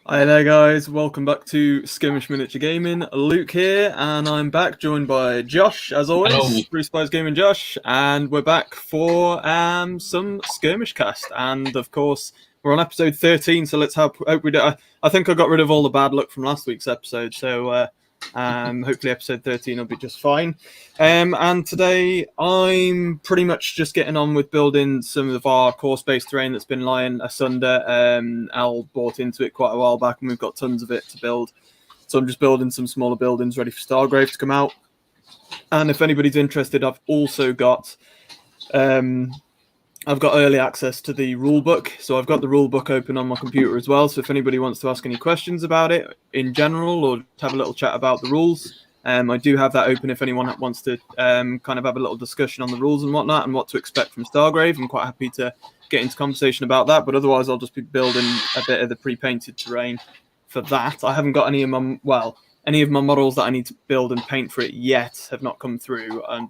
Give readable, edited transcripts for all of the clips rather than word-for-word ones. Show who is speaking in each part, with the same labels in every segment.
Speaker 1: Hi there guys, welcome back to Skirmish Miniature Gaming. Luke here, and I'm back joined by Josh, as always.
Speaker 2: Hello.
Speaker 1: Bruce Plays Gaming Josh, and we're back for some Skirmish cast, and of course we're on episode 13, so let's hope we do. I think I got rid of all the bad luck from last week's episode, so hopefully episode 13 will be just fine. And today I'm pretty much just getting on with building some of our course-based terrain that's been lying asunder. Al bought into it quite a while back, and we've got tons of it to build. So I'm just building some smaller buildings ready for Stargrave to come out. And if anybody's interested, I've also got early access to the rulebook, so I've got the rulebook open on my computer as well. So if anybody wants to ask any questions about it in general, or have a little chat about the rules, I do have that open if anyone wants to kind of have a little discussion on the rules and whatnot and what to expect from Stargrave. I'm quite happy to get into conversation about that, but otherwise I'll just be building a bit of the pre-painted terrain for that. I haven't got any of my models that I need to build and paint for it yet have not come through, and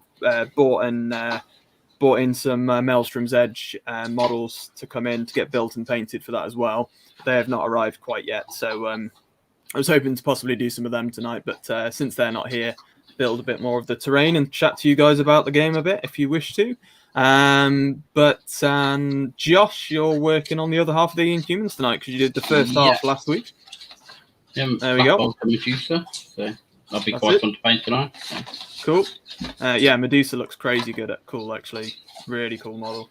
Speaker 1: bought in some Maelstrom's Edge models to come in to get built and painted for that as well. They have not arrived quite yet, so I was hoping to possibly do some of them tonight, but since they're not here, build a bit more of the terrain and chat to you guys about the game a bit if you wish to. But Josh, you're working on the other half of the Inhumans tonight because you did the first half last week.
Speaker 2: Yeah,
Speaker 1: there we go.
Speaker 2: Medusa, so that'll be quite fun to paint tonight. So.
Speaker 1: Cool. Yeah, Medusa looks crazy good at cool, actually. Really cool model.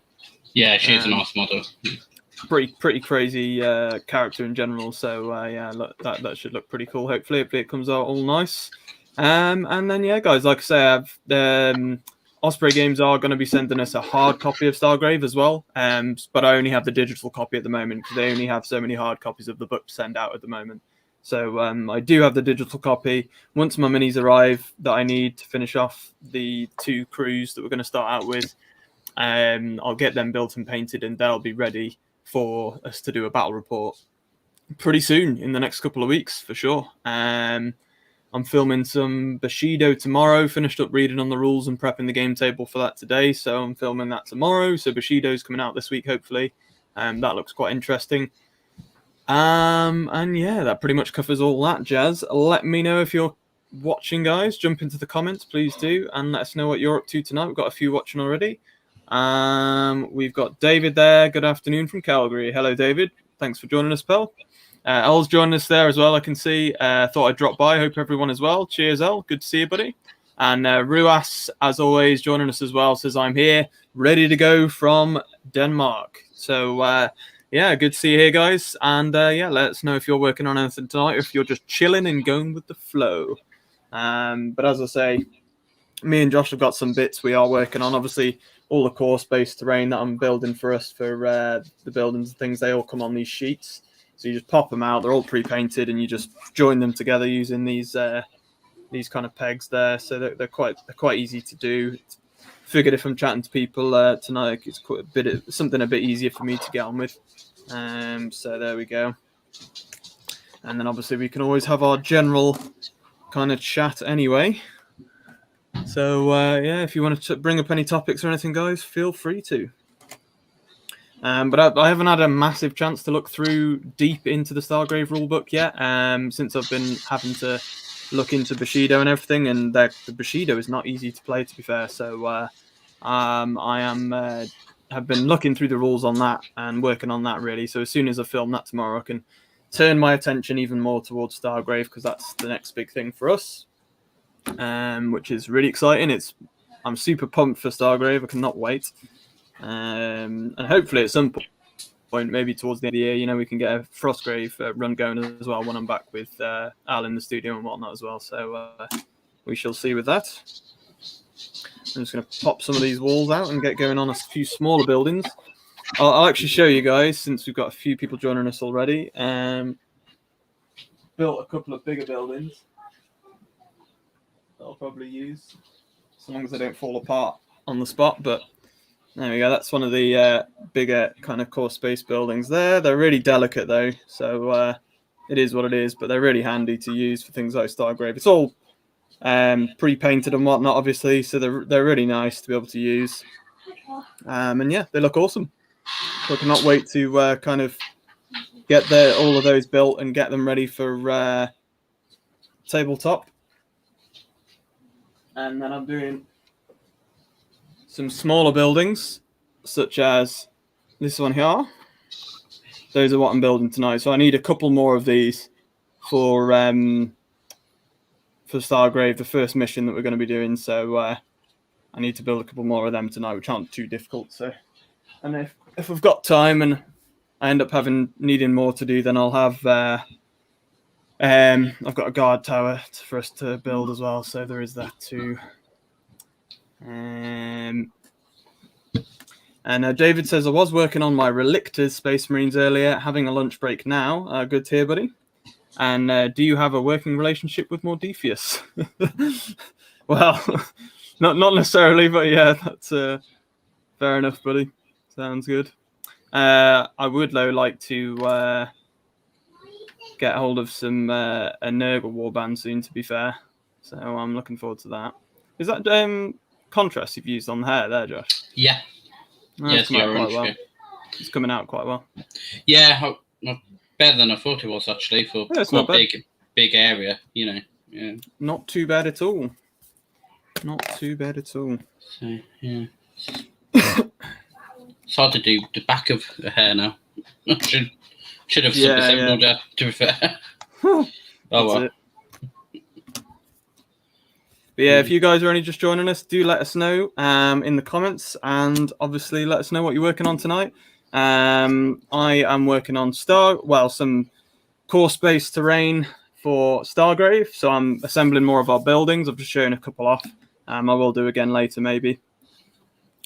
Speaker 2: Yeah, she's a nice model.
Speaker 1: Pretty crazy character in general. So yeah, look, that should look pretty cool. Hopefully it comes out all nice. And then yeah, guys, like I say, Osprey Games are going to be sending us a hard copy of Stargrave as well. But I only have the digital copy at the moment because they only have so many hard copies of the book to send out at the moment. So I do have the digital copy. Once my minis arrive that I need to finish off the 2 crews that we're going to start out with, I'll get them built and painted, and they'll be ready for us to do a battle report pretty soon in the next couple of weeks for sure. I'm filming some Bushido tomorrow, finished up reading on the rules and prepping the game table for that today. So I'm filming that tomorrow. So Bushido's coming out this week, hopefully. That looks quite interesting. And yeah, that pretty much covers all that jazz. Let me know if you're watching, guys. Jump into the comments, please do, and let us know what you're up to tonight. We've got a few watching already. We've got David there. Good afternoon from Calgary. Hello, David. Thanks for joining us, pal. El's joining us there as well, I can see. Thought I'd drop by. Hope everyone is well. Cheers, El. Good to see you, buddy. And Ruas, as always, joining us as well, says, I'm here, ready to go from Denmark. So, yeah, good to see you here, guys. And yeah, let us know if you're working on anything tonight, or if you're just chilling and going with the flow. But as I say, me and Josh have got some bits we are working on. Obviously, all the course-based terrain that I'm building for us for the buildings and things, they all come on these sheets. So you just pop them out. They're all pre-painted, and you just join them together using these kind of pegs there. So they're quite easy to do. Figured if I'm chatting to people tonight, it's quite something a bit easier for me to get on with. So there we go. And then obviously we can always have our general kind of chat anyway. So yeah, if you want to bring up any topics or anything, guys, feel free to. But I haven't had a massive chance to look through deep into the Stargrave rulebook yet, since I've been having to look into Bushido and everything, and the Bushido is not easy to play, to be fair. So I have been looking through the rules on that and working on that, really. So as soon as I film that tomorrow, I can turn my attention even more towards Stargrave, because that's the next big thing for us, which is really exciting. I'm super pumped for Stargrave. I cannot wait. And hopefully at some point, maybe towards the end of the year, we can get a Frostgrave run going as well when I'm back with Al in the studio and whatnot as well. So we shall see with that. I'm just going to pop some of these walls out and get going on a few smaller buildings. I'll actually show you guys, since we've got a few people joining us already. Built a couple of bigger buildings that I'll probably use, as long as they don't fall apart on the spot. But there we go. That's one of the bigger kind of core space buildings there. They're really delicate though, so it is what it is. But they're really handy to use for things like Stargrave. It's all pre-painted and whatnot, obviously, so they're really nice to be able to use. And yeah, they look awesome. So I cannot wait to kind of get all of those built and get them ready for tabletop. And then I'm doing some smaller buildings, such as this one here. Those are what I'm building tonight. So I need a couple more of these for Stargrave, the first mission that we're going to be doing. So I need to build a couple more of them tonight, which aren't too difficult. So, and if I've got time and I end up needing more to do, then I'll have I've got a guard tower for us to build as well. So there is that too. And David says, I was working on my Relictors Space Marines earlier, having a lunch break now. Good to hear, buddy. And do you have a working relationship with Mordefius? Well, not necessarily, but yeah, that's fair enough, buddy. Sounds good. I would, though, like to get hold of some a Nurgle warband soon, to be fair. So I'm looking forward to that. Is that contrast you've used on the hair there, Josh?
Speaker 2: Yeah.
Speaker 1: It's coming out quite well. It's coming out quite well.
Speaker 2: Yeah, better than I thought it was, actually, for quite a big area, you know. Yeah.
Speaker 1: Not too bad at all. Not too bad at all.
Speaker 2: So, yeah. It's hard to do the back of the hair now. Should have sub-assembled that, to be fair. Oh, well.
Speaker 1: It. But yeah, if you guys are only just joining us, do let us know in the comments, and obviously let us know what you're working on tonight. I am working on some course-based terrain for Stargrave, so I'm assembling more of our buildings. I've just shown a couple off. I will do again later, maybe.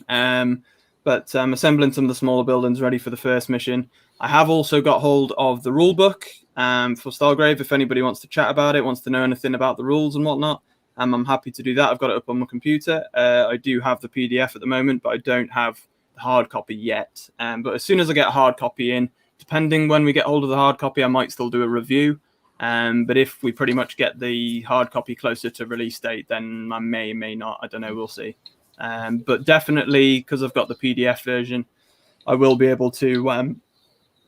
Speaker 1: But I'm assembling some of the smaller buildings ready for the first mission. I have also got hold of the rule book for Stargrave. If anybody wants to chat about it, wants to know anything about the rules and whatnot, I'm happy to do that. I've got it up on my computer. I do have the PDF at the moment, but I don't have the hard copy yet. But as soon as I get a hard copy in, depending when we get hold of the hard copy, I might still do a review. But if we pretty much get the hard copy closer to release date, then I may not. I don't know. We'll see. But definitely, because I've got the PDF version, I will be able to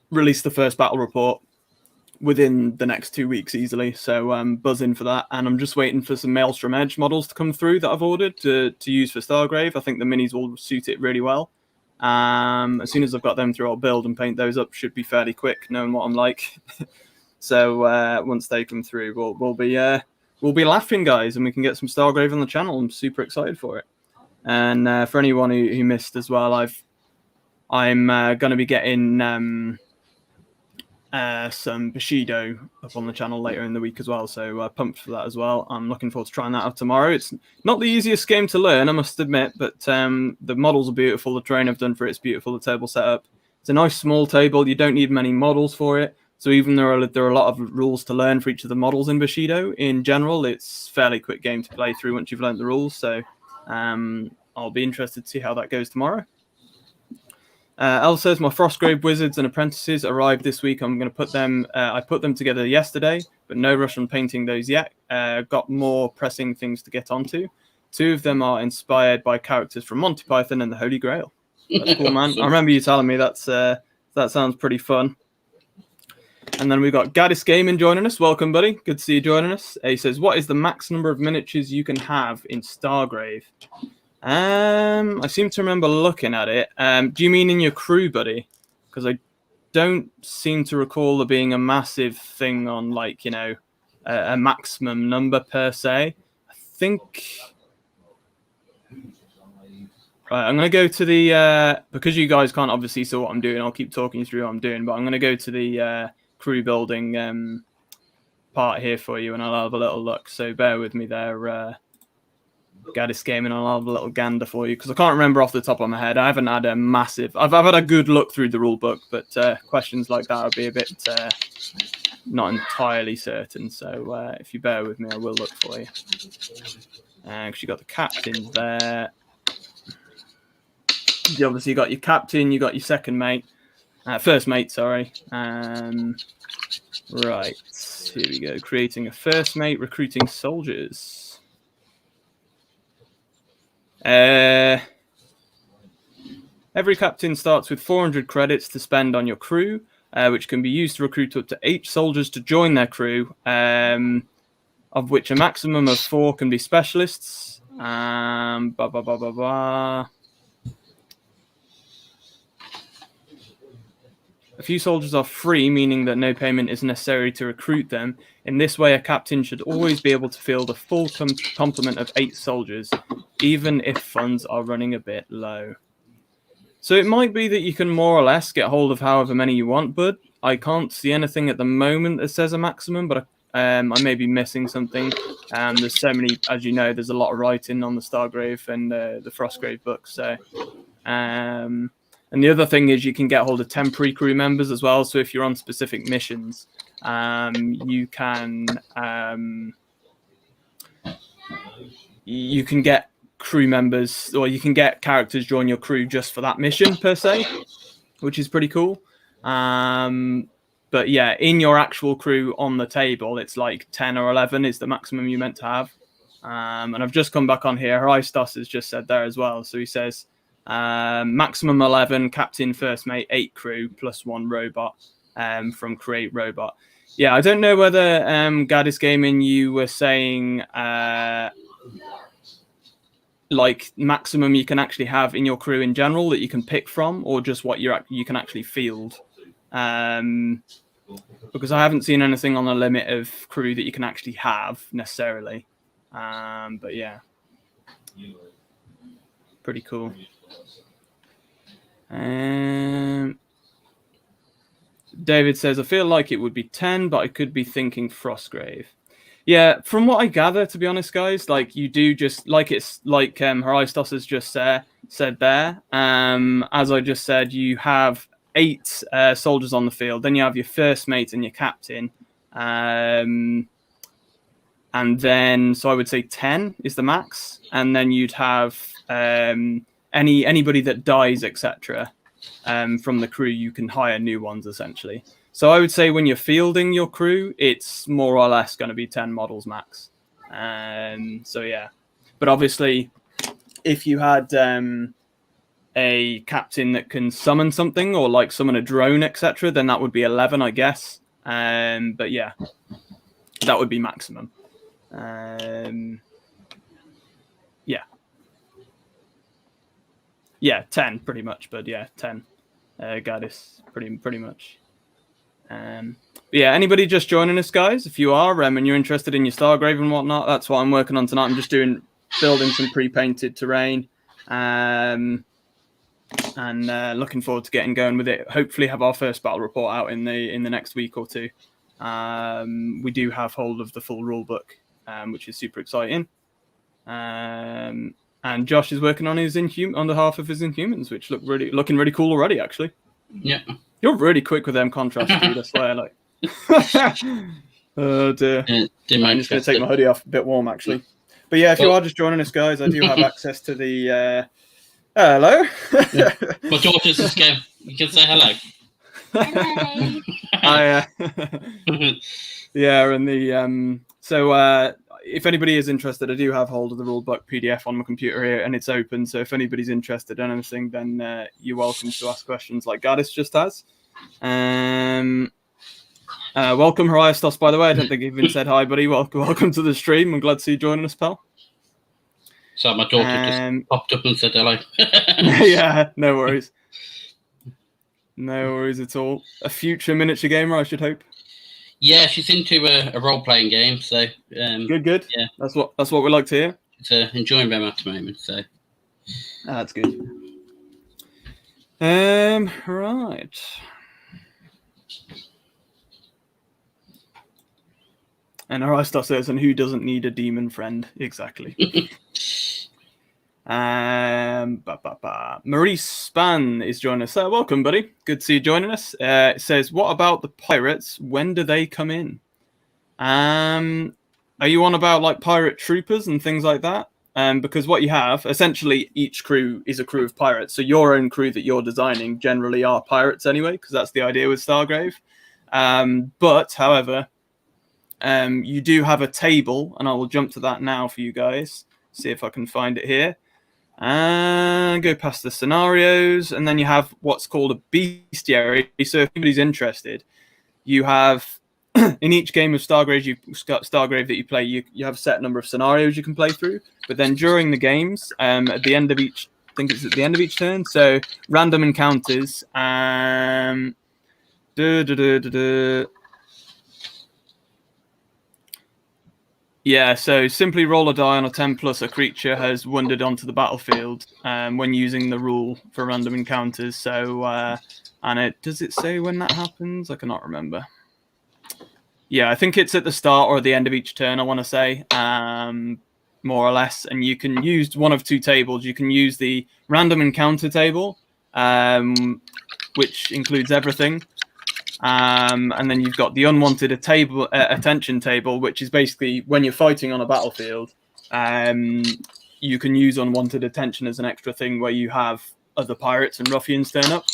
Speaker 1: release the first battle report within the next 2 weeks easily. So I'm buzzing for that. And I'm just waiting for some Maelstrom Edge models to come through that I've ordered to use for Stargrave. I think the minis will suit it really well. As soon as I've got them through, I'll build and paint those up. Should be fairly quick, knowing what I'm like. So once they come through, we'll be laughing, guys, and we can get some Stargrave on the channel. I'm super excited for it. And for anyone who missed as well, I'm going to be getting some Bushido up on the channel later in the week as well, so pumped for that as well. I'm looking forward to trying that out tomorrow. It's not the easiest game to learn, I must admit, but the models are beautiful. The terrain I've done for it's beautiful. The table setup, it's a nice small table. You don't need many models for it, so even there are a lot of rules to learn for each of the models in Bushido. In general, it's a fairly quick game to play through once you've learned the rules, so I'll be interested to see how that goes tomorrow. Al says, my Frostgrave Wizards and Apprentices arrived this week. I'm going to put them, I put them together yesterday, but no rush on painting those yet. Got more pressing things to get onto. 2 of them are inspired by characters from Monty Python and the Holy Grail. That's cool, man. I remember you telling me that sounds pretty fun. And then we've got Gaddis Gaming joining us. Welcome, buddy. Good to see you joining us. He says, what is the max number of miniatures you can have in Stargrave? I seem to remember looking at it. Do you mean in your crew, buddy? Because I don't seem to recall there being a massive thing on, like, you know, a maximum number per se. I think. Right, I'm going to go to the because you guys can't obviously see what I'm doing. I'll keep talking you through what I'm doing, but I'm going to go to the crew building part here for you, and I'll have a little look. So bear with me there. Gaddis Gaming, and I'll have a little gander for you because I can't remember off the top of my head. I haven't had a massive. I've had a good look through the rule book, but questions like that would be a bit not entirely certain. So if you bear with me, I will look for you. Because you got the captain there. You obviously got your captain. You got your second mate, first mate. Sorry. Right. Here we go. Creating a first mate. Recruiting soldiers. Every captain starts with 400 credits to spend on your crew. which can be used to recruit up to 8 soldiers to join their crew, of which a maximum of 4 can be specialists. A few soldiers are free, meaning that no payment is necessary to recruit them. In this way, a captain should always be able to field a full complement of 8 soldiers, even if funds are running a bit low. So it might be that you can more or less get hold of however many you want, bud. I can't see anything at the moment that says a maximum, but I may be missing something. There's so many, as you know, there's a lot of writing on the Stargrave and the Frostgrave books. So, and the other thing is you can get hold of temporary crew members as well. So if you're on specific missions, you can get crew members, or you can get characters join your crew just for that mission per se, which is pretty cool. But yeah, in your actual crew on the table, it's like 10 or 11 is the maximum you meant to have. And I've just come back on here. Hristos has just said there as well. So he says maximum 11, captain, first mate, 8 crew, plus 1 robot from Create Robot. Yeah, I don't know whether Gaddis Gaming, you were saying like maximum you can actually have in your crew in general that you can pick from, or just what you can actually field. Because I haven't seen anything on the limit of crew that you can actually have necessarily. But yeah, pretty cool. David says, I feel like it would be 10, but I could be thinking Frostgrave. Yeah, from what I gather, to be honest, guys, like you do just like it's like Hristos has just said there. As I just said, you have 8 soldiers on the field. Then you have your first mate and your captain. And then, so I would say 10 is the max. And then you'd have anybody that dies, etc. From the crew, you can hire new ones, essentially. So I would say when you're fielding your crew, it's more or less going to be 10 models max. So yeah. But obviously, if you had a captain that can summon something, or like summon a drone, etc., then that would be 11, I guess. But yeah, that would be maximum. Yeah, 10 pretty much. But yeah, 10. Gaddis, pretty much. Yeah, anybody just joining us, guys? If you are and you're interested in your Stargrave and whatnot, that's what I'm working on tonight. I'm just building some pre-painted terrain. And looking forward to getting going with it. Hopefully have our first battle report out in the next week or 2. We do have hold of the full rule book, which is super exciting. And Josh is working on his on behalf of his Inhumans, which looking really cool already, actually.
Speaker 2: Yeah.
Speaker 1: You're really quick with them contrasts, dude, I swear. Like, oh dear. I'm just going to take my hoodie off, a bit warm, actually. But yeah, if you are just joining us, guys, I do have access to the. Hello.
Speaker 2: Yeah. My daughter's just scared. You can say hello.
Speaker 3: Hello.
Speaker 1: Yeah, and the so if anybody is interested, I do have hold of the rulebook PDF on my computer here, and it's open. So if anybody's interested in anything, then you're welcome to ask questions like Gaddis just has. Welcome, Hristos, by the way. I don't think you've even said hi, buddy. Welcome to the stream. I'm glad to see you joining us, pal.
Speaker 2: So my daughter just popped up and said hello.
Speaker 1: Yeah, no worries. No worries at all. A future miniature gamer, I should hope.
Speaker 2: Yeah, she's into a role-playing game, so
Speaker 1: good.
Speaker 2: Yeah,
Speaker 1: that's what we like to hear.
Speaker 2: It's enjoying them at the moment, so
Speaker 1: that's good. Right. And Hristos says, and who doesn't need a demon friend? Exactly. Maurice Span is joining us. Welcome, buddy. Good to see you joining us. It says, what about the pirates? When do they come in? Are you on about like pirate troopers and things like that? Because what you have, essentially, each crew is a crew of pirates. So your own crew that you're designing generally are pirates anyway, because that's the idea with Stargrave. But, however, you do have a table, and I will jump to that now for you guys. See if I can find it here. And go past the scenarios, and then you have what's called a bestiary. So if anybody's interested, you have in each game of Stargrave that you play, you have a set number of scenarios you can play through. But then during the games, at the end of each, I think it's at the end of each turn, so random encounters. Yeah, so simply roll a die on a 10 plus a creature has wandered onto the battlefield when using the rule for random encounters. So, and does it say when that happens? I cannot remember. Yeah, I think it's at the start or the end of each turn, I want to say, more or less. And you can use one of two tables. You can use the random encounter table, which includes everything. And then you've got the unwanted attention table, which is basically when you're fighting on a battlefield, you can use unwanted attention as an extra thing where you have other pirates and ruffians turn up.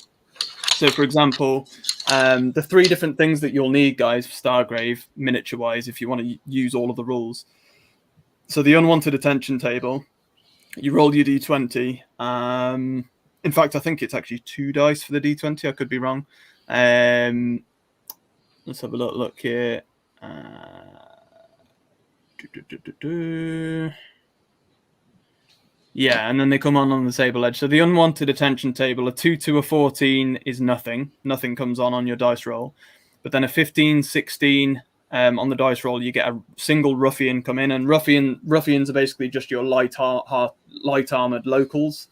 Speaker 1: So, for example, the three different things that you'll need, guys, for Stargrave, miniature-wise, if you want to use all of the rules. So the unwanted attention table, you roll your d20. In fact, I think it's actually 2 dice for the d20. I could be wrong. Let's have a look here. Yeah, and then they come on the table edge. So the unwanted attention table, a 2 to a 14 is nothing. Nothing comes on your dice roll. But then a 15, 16 on the dice roll, you get a single ruffian come in. And ruffians are basically just your light armored locals.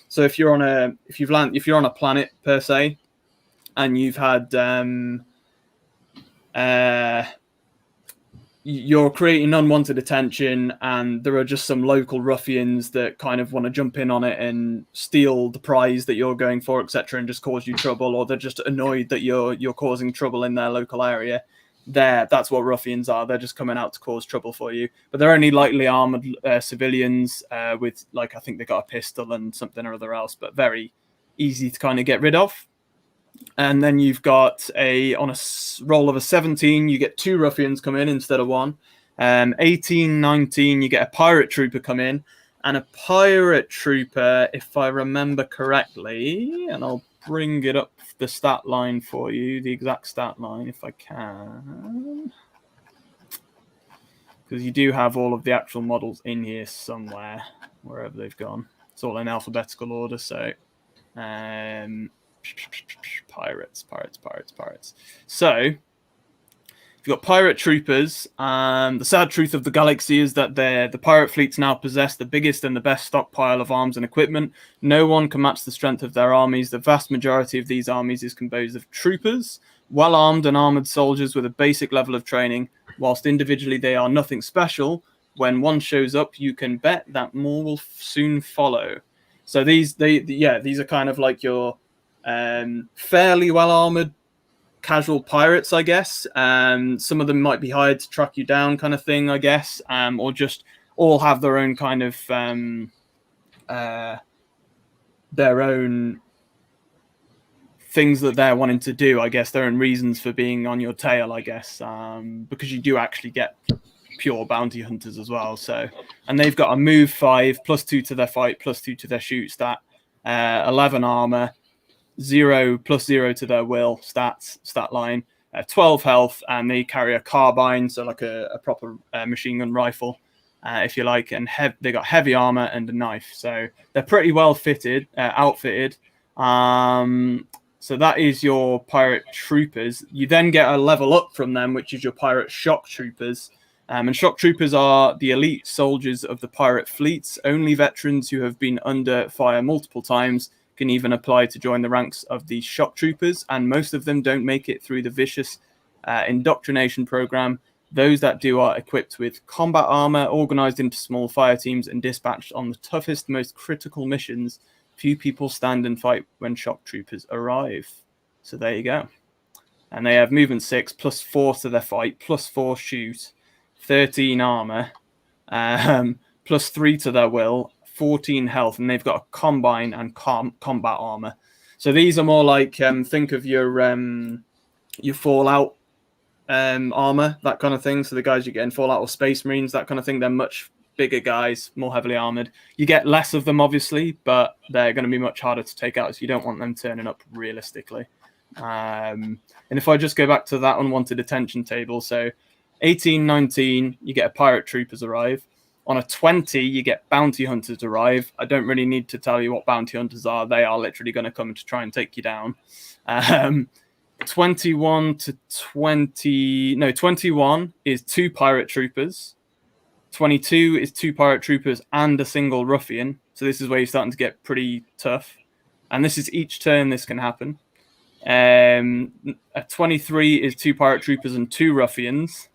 Speaker 1: So if you're on a planet per se, and you've had you're creating unwanted attention, and there are just some local ruffians that kind of want to jump in on it and steal the prize that you're going for, etc., and just cause you trouble, or they're just annoyed that you're causing trouble in their local area. That's what ruffians are. They're just coming out to cause trouble for you. But they're only lightly armored civilians with, like, I think they got a pistol and something or other else, but very easy to kind of get rid of. And then you've got on a roll of a 17, you get 2 ruffians come in instead of 1. 18, 19, you get a pirate trooper come in. And a pirate trooper, if I remember correctly, and I'll bring it up the stat line for you, the exact stat line, if I can. Because you do have all of the actual models in here somewhere, wherever they've gone. It's all in alphabetical order, so... Pirates. So, you've got pirate troopers. The sad truth of the galaxy is that the pirate fleets now possess the biggest and the best stockpile of arms and equipment. No one can match the strength of their armies. The vast majority of these armies is composed of troopers, well-armed and armored soldiers with a basic level of training. Whilst individually they are nothing special, when one shows up, you can bet that more will soon follow. So these are kind of like your fairly well-armored casual pirates, I guess. Some of them might be hired to track you down kind of thing, I guess, or just all have their own kind of their own things that they're wanting to do, I guess, their own reasons for being on your tail, I guess, because you do actually get pure bounty hunters as well. So, and they've got a move 5, +2 to their fight, +2 to their shoot stat, 11 armor, 0 +0 to their will stat line, 12 health, and they carry a carbine, so like a proper machine gun rifle, if you like, and they got heavy armor and a knife, so they're pretty well outfitted. So that is your pirate troopers. You then get a level up from them, which is your pirate shock troopers. And shock troopers are the elite soldiers of the pirate fleets. Only veterans who have been under fire multiple times can even apply to join the ranks of the shock troopers, and most of them don't make it through the vicious indoctrination program. Those that do are equipped with combat armor, organized into small fire teams, and dispatched on the toughest, most critical missions. Few people stand and fight when shock troopers arrive. So there you go. And they have movement 6, +4 to their fight, +4 shoot, 13 armor, +3 to their will, 14 health, and they've got a combine and combat armor. So these are more like think of your Fallout armor, that kind of thing. So the guys you get in Fallout or Space Marines, that kind of thing, they're much bigger guys, more heavily armored. You get less of them, obviously, but they're going to be much harder to take out, so you don't want them turning up realistically. And if I just go back to that unwanted attention table, so 18, 19, you get a pirate troopers arrive. On a 20, you get bounty hunters arrive. I don't really need to tell you what bounty hunters are. They are literally going to come to try and take you down. 21 to 20... No, 21 is 2 pirate troopers. 22 is 2 pirate troopers and a single ruffian. So this is where you're starting to get pretty tough. And this is each turn this can happen. A 23 is 2 pirate troopers and 2 ruffians.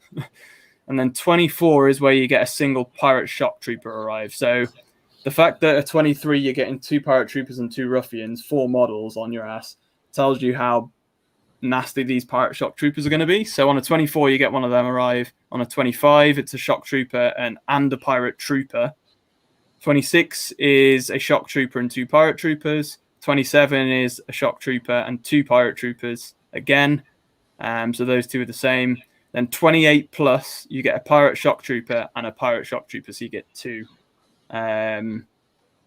Speaker 1: And then 24 is where you get a single pirate shock trooper arrive. So the fact that at 23 you're getting 2 pirate troopers and 2 ruffians, 4 models on your ass, tells you how nasty these pirate shock troopers are going to be. So on a 24 you get one of them arrive. On a 25 it's a shock trooper and a pirate trooper. 26 is a shock trooper and 2 pirate troopers. 27 is a shock trooper and 2 pirate troopers again. So those 2 are the same. Then 28 plus, you get a pirate shock trooper and a pirate shock trooper, so you get 2.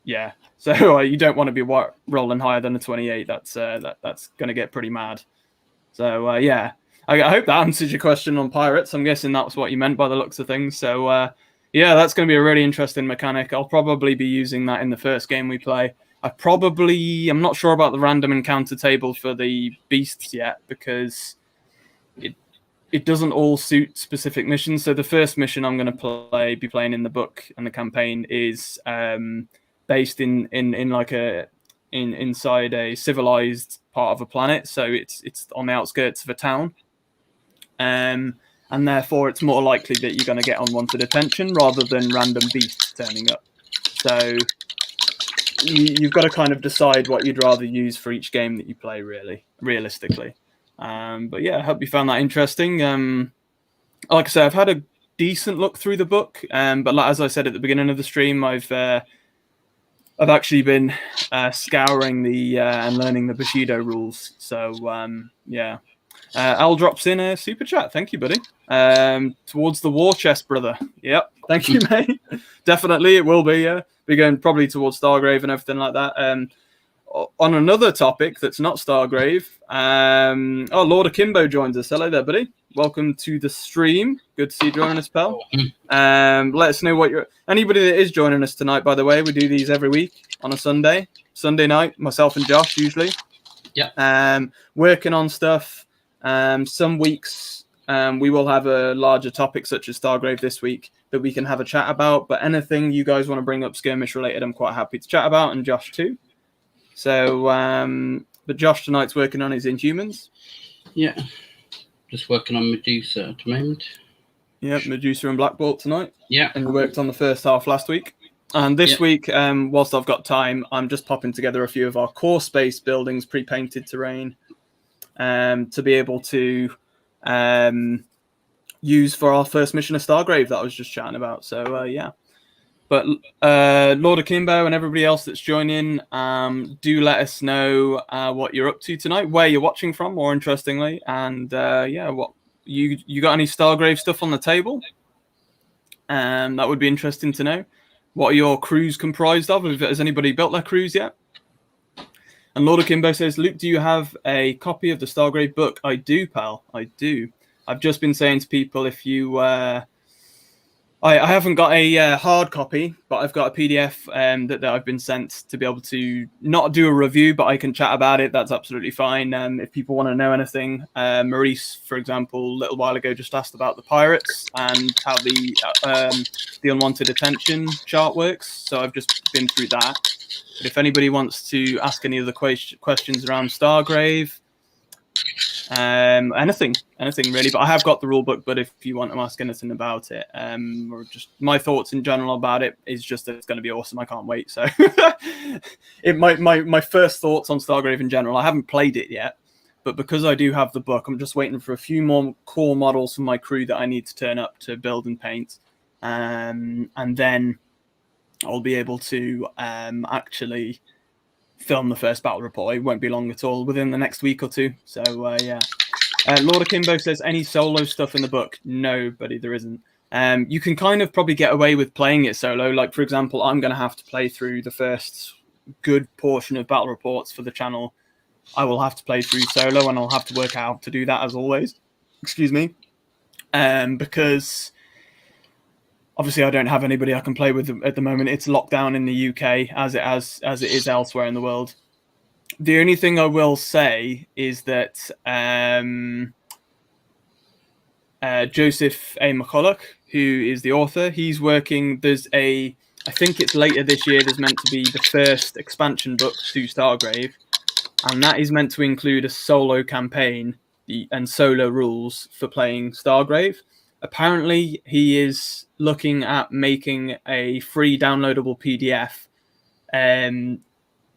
Speaker 1: Yeah, so you don't want to be rolling higher than a 28. That's going to get pretty mad. So yeah, I hope that answers your question on pirates. I'm guessing that's what you meant by the looks of things. So yeah, that's going to be a really interesting mechanic. I'll probably be using that in the first game we play. I'm not sure about the random encounter table for the beasts yet, because it doesn't all suit specific missions. So the first mission I'm going to be playing in the book and the campaign is based inside a civilized part of a planet. So it's on the outskirts of a town, and therefore it's more likely that you're going to get unwanted attention rather than random beasts turning up. So you've got to kind of decide what you'd rather use for each game that you play, realistically. But yeah, I hope you found that interesting. Like I said, I've had a decent look through the book, but as I said at the beginning of the stream, I've actually been scouring and learning the Bushido rules. So yeah, Al drops in a super chat. Thank you, buddy. Towards the war chest, brother. Yep. Thank you, mate. Definitely, it will be. We're going probably towards Stargrave and everything like that. On another topic that's not Stargrave, Lord Akimbo joins us. Hello there, buddy. Welcome to the stream. Good to see you joining us, pal. Let us know what anybody that is joining us tonight, by the way. We do these every week on a Sunday night, myself and Josh usually. Yeah. Working on stuff. Some weeks we will have a larger topic such as Stargrave this week that we can have a chat about, but anything you guys want to bring up skirmish related, I'm quite happy to chat about, and Josh too. So, but Josh tonight's working on his Inhumans. Yeah.
Speaker 2: Just working on Medusa at the moment.
Speaker 1: Yeah, Medusa and Black Bolt tonight.
Speaker 2: Yeah.
Speaker 1: And we worked on the first half last week. And this week, whilst I've got time, I'm just popping together a few of our core space buildings, pre-painted terrain, to be able to use for our first mission of Stargrave that I was just chatting about. So, yeah. But Lord Akimbo and everybody else that's joining, do let us know what you're up to tonight, where you're watching from, more interestingly, and yeah, what you got any Stargrave stuff on the table? That would be interesting to know. What are your crews comprised of? Has anybody built their crews yet? And Lord Akimbo says, Luke, do you have a copy of the Stargrave book? I do, pal. I do. I've just been saying to people, if you... I haven't got a hard copy, but I've got a PDF that I've been sent to be able to not do a review, but I can chat about it. That's absolutely fine. If people want to know anything, Maurice, for example, a little while ago just asked about the pirates and how the unwanted attention chart works. So I've just been through that. But if anybody wants to ask any of the questions around Stargrave, anything really, but I have got the rule book. But if you want to ask anything about it, or just my thoughts in general about it, is just that it's going to be awesome. I can't wait. So my first thoughts on Stargrave in general, I haven't played it yet, but because I do have the book, I'm just waiting for a few more core models from my crew that I need to turn up to build and paint, and then I'll be able to actually film the first battle report. It won't be long at all, within the next week or two. So yeah. Lord Akimbo says, any solo stuff in the book? No, buddy, there isn't. You can kind of probably get away with playing it solo. Like, for example, I'm going to have to play through the first good portion of battle reports for the channel. I will have to play through solo, and I'll have to work out how to do that as always. Excuse me. Because obviously I don't have anybody I can play with at the moment. It's locked down in the UK as it is elsewhere in the world. The only thing I will say is that Joseph A. McCulloch, who is the author, he's working. I think it's later this year, there's meant to be the first expansion book to Stargrave, and that is meant to include a solo campaign and solo rules for playing Stargrave. Apparently, he is looking at making a free downloadable PDF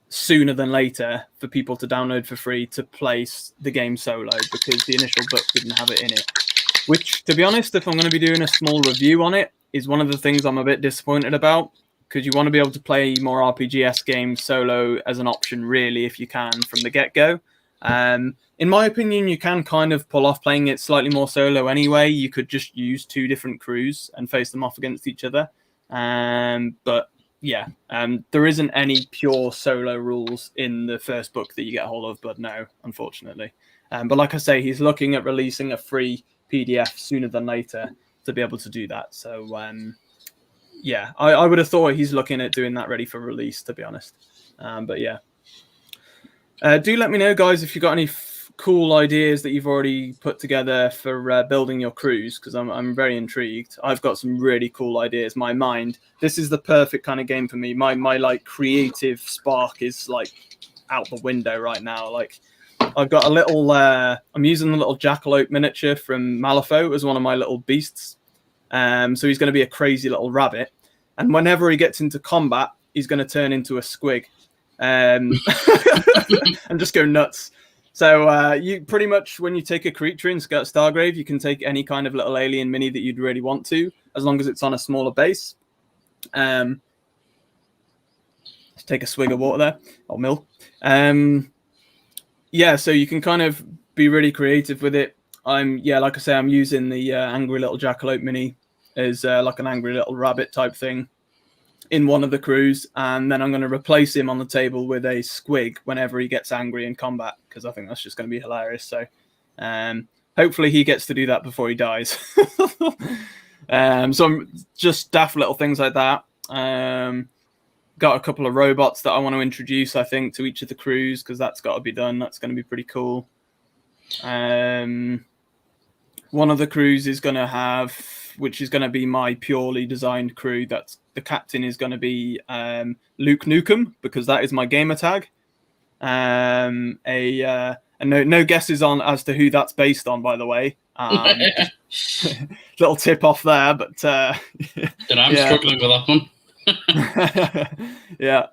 Speaker 1: sooner than later for people to download for free to play the game solo, because the initial book didn't have it in it. Which, to be honest, if I'm going to be doing a small review on it, is one of the things I'm a bit disappointed about, because you want to be able to play more RPG-esque games solo as an option, really, if you can, from the get-go. In my opinion, you can kind of pull off playing it slightly more solo anyway. You could just use 2 different crews and face them off against each other. But yeah, there isn't any pure solo rules in the first book that you get a hold of, but no, unfortunately. But like I say, he's looking at releasing a free PDF sooner than later to be able to do that. So yeah, I would have thought he's looking at doing that ready for release, to be honest. But yeah. Do let me know, guys, if you've got any cool ideas that you've already put together for building your crews, because I'm very intrigued. I've got some really cool ideas. My mind, this is the perfect kind of game for me. My like creative spark is like out the window right now. Like, I've got a little, I'm using the little jackalope miniature from Malifaux as one of my little beasts. So he's going to be a crazy little rabbit. And whenever he gets into combat, he's going to turn into a squig. And just go nuts. So you pretty much, when you take a creature in Stargrave, you can take any kind of little alien mini that you'd really want to, as long as it's on a smaller base. Let's take a swig of water there, or milk. Yeah, so you can kind of be really creative with it. Like I say, I'm using the angry little jackalope mini as like an angry little rabbit type thing in one of the crews, and then I'm going to replace him on the table with a squig whenever he gets angry in combat, because I think that's just going to be hilarious. So hopefully he gets to do that before he dies. So I'm just daft little things like that. Got a couple of robots that I want to introduce, I think, to each of the crews, because that's got to be done. That's going to be pretty cool. One of the crews is going to have, which is going to be my purely designed crew. That's the captain is going to be Luke Nukem, because that is my gamer tag. And no guesses on as to who that's based on, by the way. Little tip off there, but
Speaker 2: I'm struggling with that one.
Speaker 1: Yeah.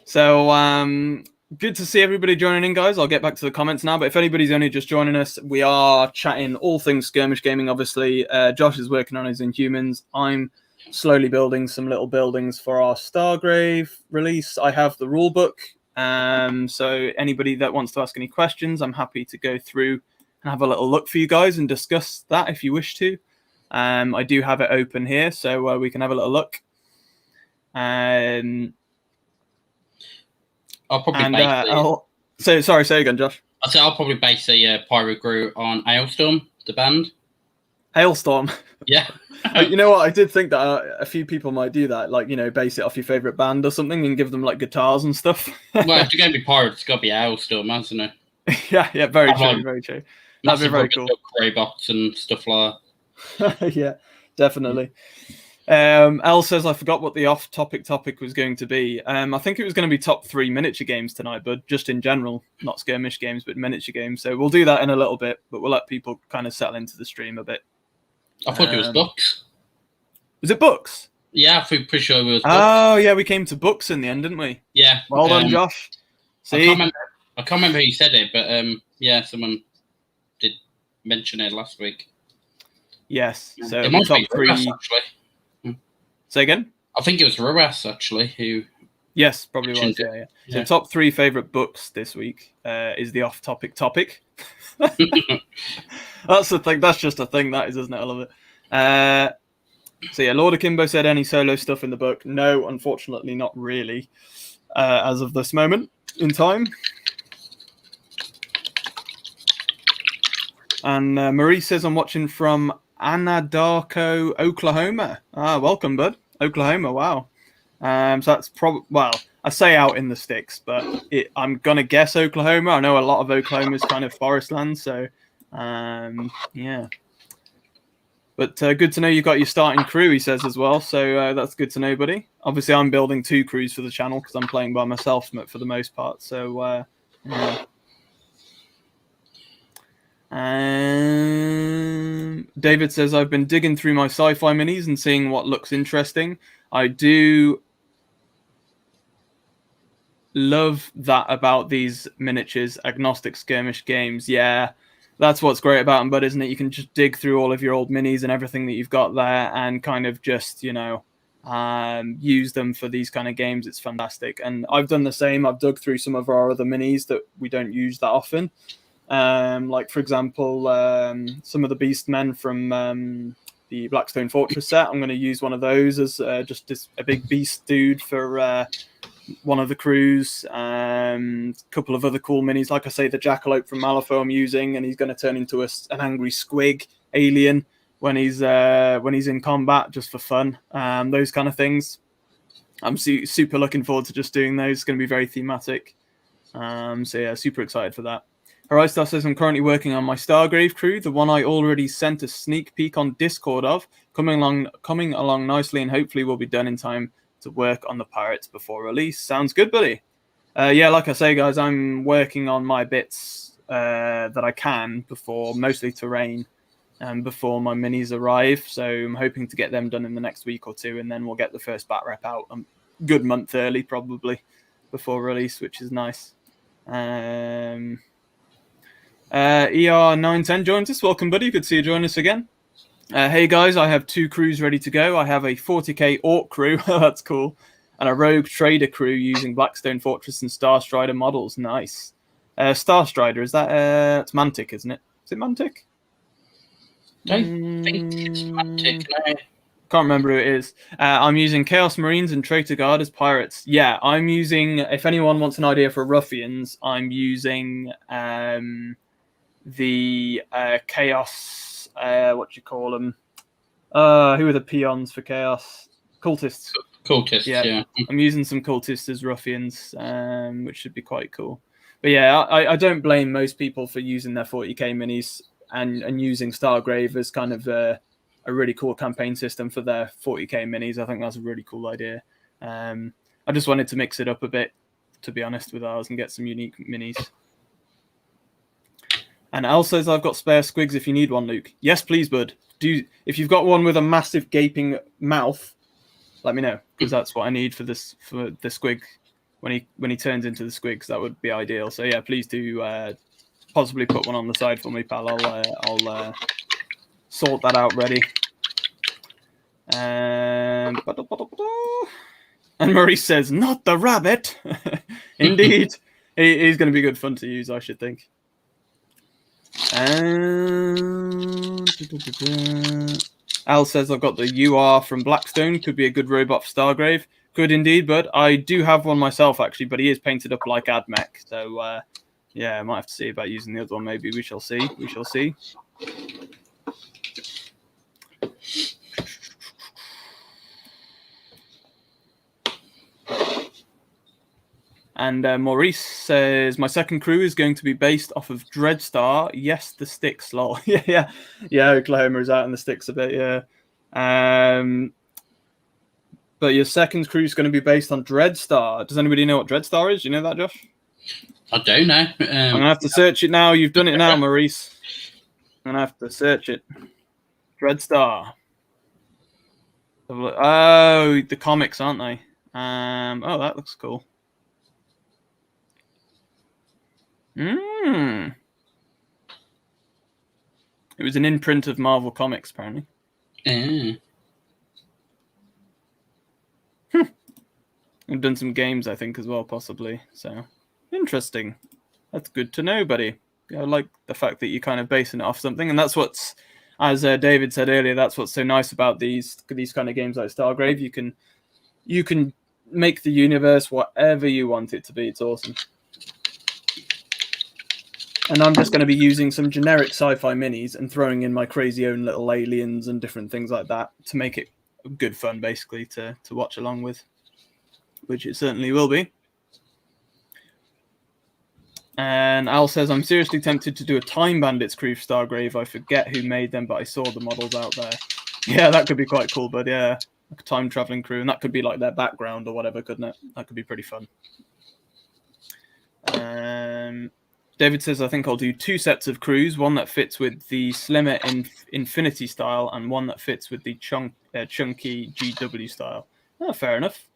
Speaker 1: So good to see everybody joining in, guys. I'll get back to the comments now, but if anybody's only just joining us, we are chatting all things skirmish gaming, obviously. Josh is working on his Inhumans. I'm slowly building some little buildings for our Stargrave release. I have the rule book, so anybody that wants to ask any questions, I'm happy to go through and have a little look for you guys and discuss that if you wish to. I do have it open here, so we can have a little look.
Speaker 2: I'll probably
Speaker 1: say again, Josh.
Speaker 2: I'll probably base a Pyro Crew on Hailstorm, the band.
Speaker 1: Hailstorm?
Speaker 2: Yeah.
Speaker 1: You know what? I did think that a few people might do that, like, you know, base it off your favorite band or something and give them like guitars and stuff.
Speaker 2: Well, if you're going to be Pyro, it's got to be Hailstorm, hasn't it?
Speaker 1: Yeah, very true, very true. That'd be very cool.
Speaker 2: Greybots and stuff like
Speaker 1: that. Yeah, definitely. Elle says, I forgot what the off-topic topic was going to be. I think it was going to be top 3 miniature games tonight, but just in general, not skirmish games, but miniature games. So we'll do that in a little bit, but we'll let people kind of settle into the stream a bit.
Speaker 2: I thought it was books.
Speaker 1: Was it books?
Speaker 2: Yeah, I think pretty sure it was books.
Speaker 1: Oh, yeah, we came to books in the end, didn't we?
Speaker 2: Yeah.
Speaker 1: Well done, Josh. See?
Speaker 2: I can't remember who said it, but yeah, someone did mention it last week.
Speaker 1: Yes. So
Speaker 2: it might
Speaker 1: top
Speaker 2: be
Speaker 1: 3.
Speaker 2: Ruas, actually.
Speaker 1: Say again?
Speaker 2: I think it was Ruas, actually, who...
Speaker 1: Yes, probably was, yeah. So top 3 favourite books this week is the off-topic topic. That's the thing. That's just a thing, that is, isn't it? I love it. So yeah, Lord Akimbo said any solo stuff in the book. No, unfortunately, not really, as of this moment in time. And Marie says I'm watching from Anadarko, Oklahoma. Ah, welcome, bud. Oklahoma, wow. So that's well, I say out in the sticks, but I'm gonna guess Oklahoma. I know a lot of Oklahoma is kind of forest land, so yeah. But good to know you got your starting crew, he says as well. So that's good to know, buddy. Obviously, I'm building 2 crews for the channel because I'm playing by myself for the most part. So yeah. David says, I've been digging through my sci-fi minis and seeing what looks interesting. I do love that about these miniatures agnostic skirmish games. Yeah, that's what's great about them, bud, isn't it? You can just dig through all of your old minis and everything that you've got there and kind of just, use them for these kind of games. It's fantastic. And I've done the same. I've dug through some of our other minis that we don't use that often. Like, for example, some of the Beastmen from the Blackstone Fortress set. I'm going to use one of those as just a big beast dude for one of the crews. A couple of other cool minis. Like I say, the Jackalope from Malifaux I'm using, and he's going to turn into an angry squig alien when he's in combat, just for fun. Those kind of things. I'm super looking forward to just doing those. It's going to be very thematic. So yeah, super excited for that. Horizstar says, I'm currently working on my Stargrave crew, the one I already sent a sneak peek on Discord of, coming along nicely, and hopefully will be done in time to work on the pirates before release. Sounds good, buddy. Yeah, like I say, guys, I'm working on my bits that I can before, mostly terrain, before my minis arrive. So I'm hoping to get them done in the next week or 2, and then we'll get the first bat rep out a good month early, probably, before release, which is nice. ER910 joins us. Welcome, buddy. Good to see you join us again. Hey, guys, I have 2 crews ready to go. I have a 40k Orc crew. That's cool. And a Rogue Trader crew using Blackstone Fortress and Starstrider models. Nice. Starstrider, is that... it's Mantic, isn't it? Is it Mantic?
Speaker 2: I think it's Mantic.
Speaker 1: Can't remember who it is. I'm using Chaos Marines and Traitor Guard as pirates. Yeah, I'm using... If anyone wants an idea for Ruffians, I'm using... the Chaos, what do you call them? Who are the peons for Chaos? Cultists.
Speaker 2: Cultists, yeah.
Speaker 1: I'm using some cultists as ruffians, which should be quite cool. But yeah, I don't blame most people for using their 40k minis and using Stargrave as kind of a really cool campaign system for their 40k minis. I think that's a really cool idea. I just wanted to mix it up a bit, to be honest, with ours and get some unique minis. And Al says, I've got spare squigs if you need one, Luke. Yes, please, bud. If you've got one with a massive gaping mouth, let me know, because that's what I need for the squig when he turns into the squigs. That would be ideal. So yeah, please do possibly put one on the side for me, pal. I'll sort that out ready. And Maurice says, not the rabbit. Indeed. He's going to be good fun to use, I should think. Al says, I've got the UR from Blackstone. Could be a good robot for Stargrave. Could indeed, but I do have one myself, actually, but he is painted up like Admech. So, yeah, I might have to see about using the other one, maybe. We shall see. We shall see. And Maurice says, my second crew is going to be based off of Dreadstar. Yes, the sticks, lol. yeah, Oklahoma is out in the sticks a bit, yeah. But your second crew is going to be based on Dreadstar. Does anybody know what Dreadstar is? Do you know that, Josh?
Speaker 2: I don't know.
Speaker 1: I'm going to have to search it now. You've done it now, Maurice. I'm going to have to search it. Dreadstar. Oh, the comics, aren't they? Oh, that looks cool. It was an imprint of Marvel Comics, apparently. I've done some games, I think, as well, possibly. So, interesting. That's good to know, buddy. I like the fact that you're kind of basing it off something, and that's what's as David said earlier, that's what's so nice about these kind of games like Stargrave. You can make the universe whatever you want it to be. It's awesome. And I'm just going to be using some generic sci-fi minis and throwing in my crazy own little aliens and different things like that to make it good fun, basically, to watch along with, which it certainly will be. And Al says, I'm seriously tempted to do a Time Bandits crew for Stargrave. I forget who made them, but I saw the models out there. Yeah, that could be quite cool, but yeah, like a time-traveling crew, and that could be like their background or whatever, couldn't it? That could be pretty fun. David says, I think I'll do 2 sets of crews, one that fits with the slimmer Infinity style and one that fits with the chunky GW style. Oh, fair enough.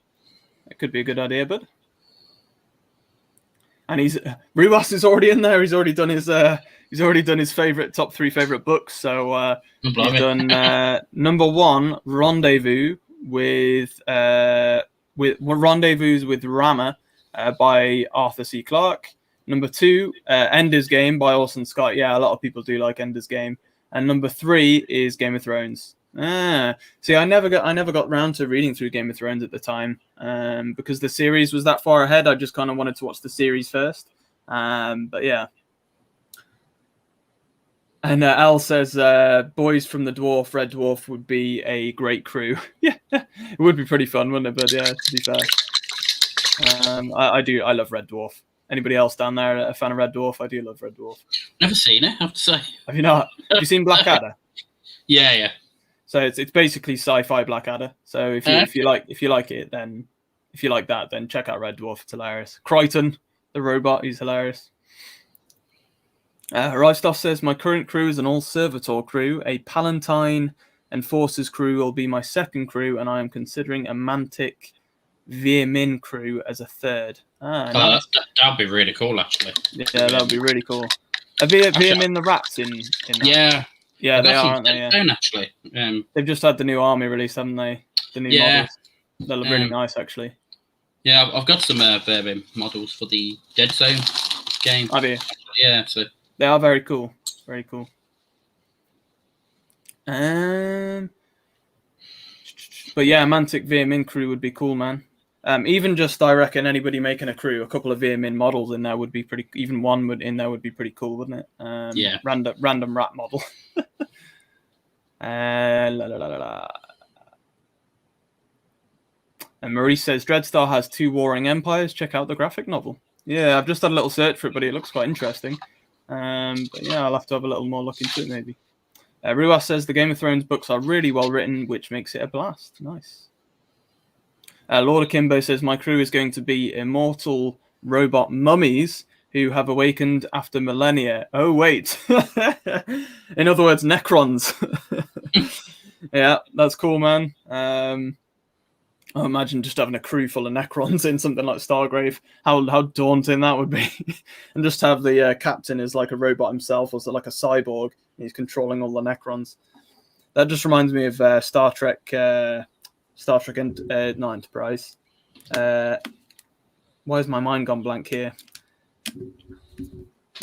Speaker 1: That could be a good idea, bud. And Ruas is already in there. He's already done his top 3 favorite books. So he's done number 1, Rendezvous with Rendezvous with Rama by Arthur C. Clarke. Number 2, Ender's Game by Orson Scott. Yeah, a lot of people do like Ender's Game. And number 3 is Game of Thrones. See, I never got round to reading through Game of Thrones at the time, because the series was that far ahead. I just kind of wanted to watch the series first. But yeah. And Al says, Boys from the Dwarf, Red Dwarf would be a great crew. Yeah, it would be pretty fun, wouldn't it? But yeah, to be fair, I love Red Dwarf. Anybody else down there a fan of Red Dwarf? I do love Red Dwarf.
Speaker 2: Never seen it, I have to say.
Speaker 1: Have you not? Have you seen Blackadder?
Speaker 2: Yeah.
Speaker 1: So it's basically sci-fi Blackadder. So if you like it, then if you like that, then check out Red Dwarf. It's hilarious. Crichton, the robot, he's hilarious. Ristoff says, my current crew is an all-servitor crew. A Palatine and Forces crew will be my second crew, and I am considering a Mantic Veermin crew as a third.
Speaker 2: Nice. That'd be really cool, actually.
Speaker 1: Yeah, that would be really cool. Are Veermin the rats in that? Yeah, they are, aren't they? Yeah.
Speaker 2: Actually.
Speaker 1: They've just had the new army release, haven't they? The new models. They look really nice, actually.
Speaker 2: Yeah, I've got some Veermin models for the Dead Zone game.
Speaker 1: Have you?
Speaker 2: Yeah, so
Speaker 1: they are very cool. Very cool. But yeah, Mantic Veermin crew would be cool, man. Even just, I reckon, anybody making a crew, a couple of Veermin models in there would be pretty. Even one in there would be pretty cool, wouldn't it?
Speaker 2: Yeah.
Speaker 1: Random rat model. And Marie says Dreadstar has 2 warring empires. Check out the graphic novel. Yeah, I've just had a little search for it, but it looks quite interesting. But yeah, I'll have to have a little more look into it, maybe. Ruas says the Game of Thrones books are really well written, which makes it a blast. Nice. Lord Akimbo says, my crew is going to be immortal robot mummies who have awakened after millennia. Oh, wait. In other words, Necrons. Yeah, that's cool, man. I imagine just having a crew full of Necrons in something like Stargrave. How daunting that would be. And just have the captain as like a robot himself, or so like a cyborg. He's controlling all the Necrons. That just reminds me of Star Trek not Enterprise. Why has my mind gone blank here?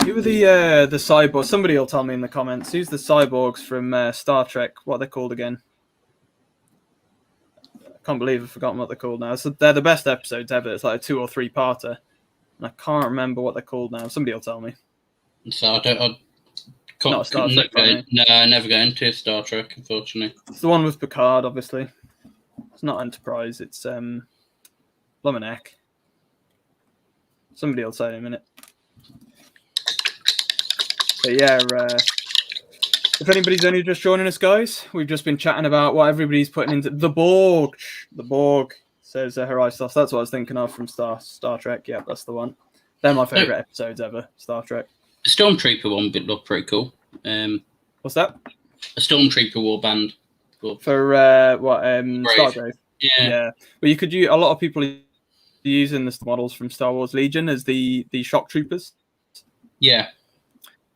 Speaker 1: Who were the cyborgs? Somebody will tell me in the comments. Who's the cyborgs from Star Trek? What are they called again? I can't believe I've forgotten what they're called now. So they're the best episodes ever. It's like a 2 or 3 parter. And I can't remember what they're called now. Somebody will tell me.
Speaker 2: So I
Speaker 1: Not Star Trek.
Speaker 2: I never go into Star Trek, unfortunately.
Speaker 1: It's the one with Picard, obviously. It's not Enterprise. It's Luminek. Somebody will say in a minute. But yeah, if anybody's only just joining us, guys, we've just been chatting about what everybody's putting into the Borg. The Borg, says Horizon. That's what I was thinking of from Star Trek. Yeah, that's the one. They're my favourite episodes ever, Star Trek.
Speaker 2: The Stormtrooper one would look pretty cool.
Speaker 1: What's that?
Speaker 2: A Stormtrooper warband.
Speaker 1: For Stargrave. Yeah. Well, you could use, a lot of people are using the models from Star Wars Legion as the shock troopers.
Speaker 2: Yeah.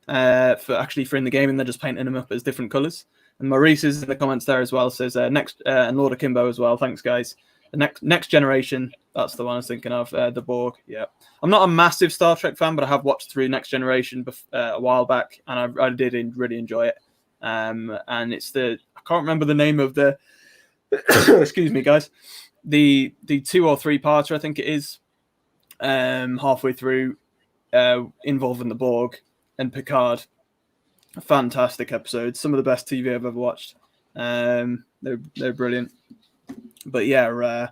Speaker 1: For in the game, and they're just painting them up as different colours. And Maurice is in the comments there as well. Says next and Lord Akimbo as well. Thanks, guys. The next generation. That's the one I was thinking of. The Borg. Yeah. I'm not a massive Star Trek fan, but I have watched through Next Generation a while back, and I did really enjoy it. and it's I can't remember the name of the excuse me, guys. The 2 or 3 parter, I think it is, halfway through, involving the Borg and Picard. Fantastic episodes, some of the best TV I've ever watched. They're brilliant. But yeah,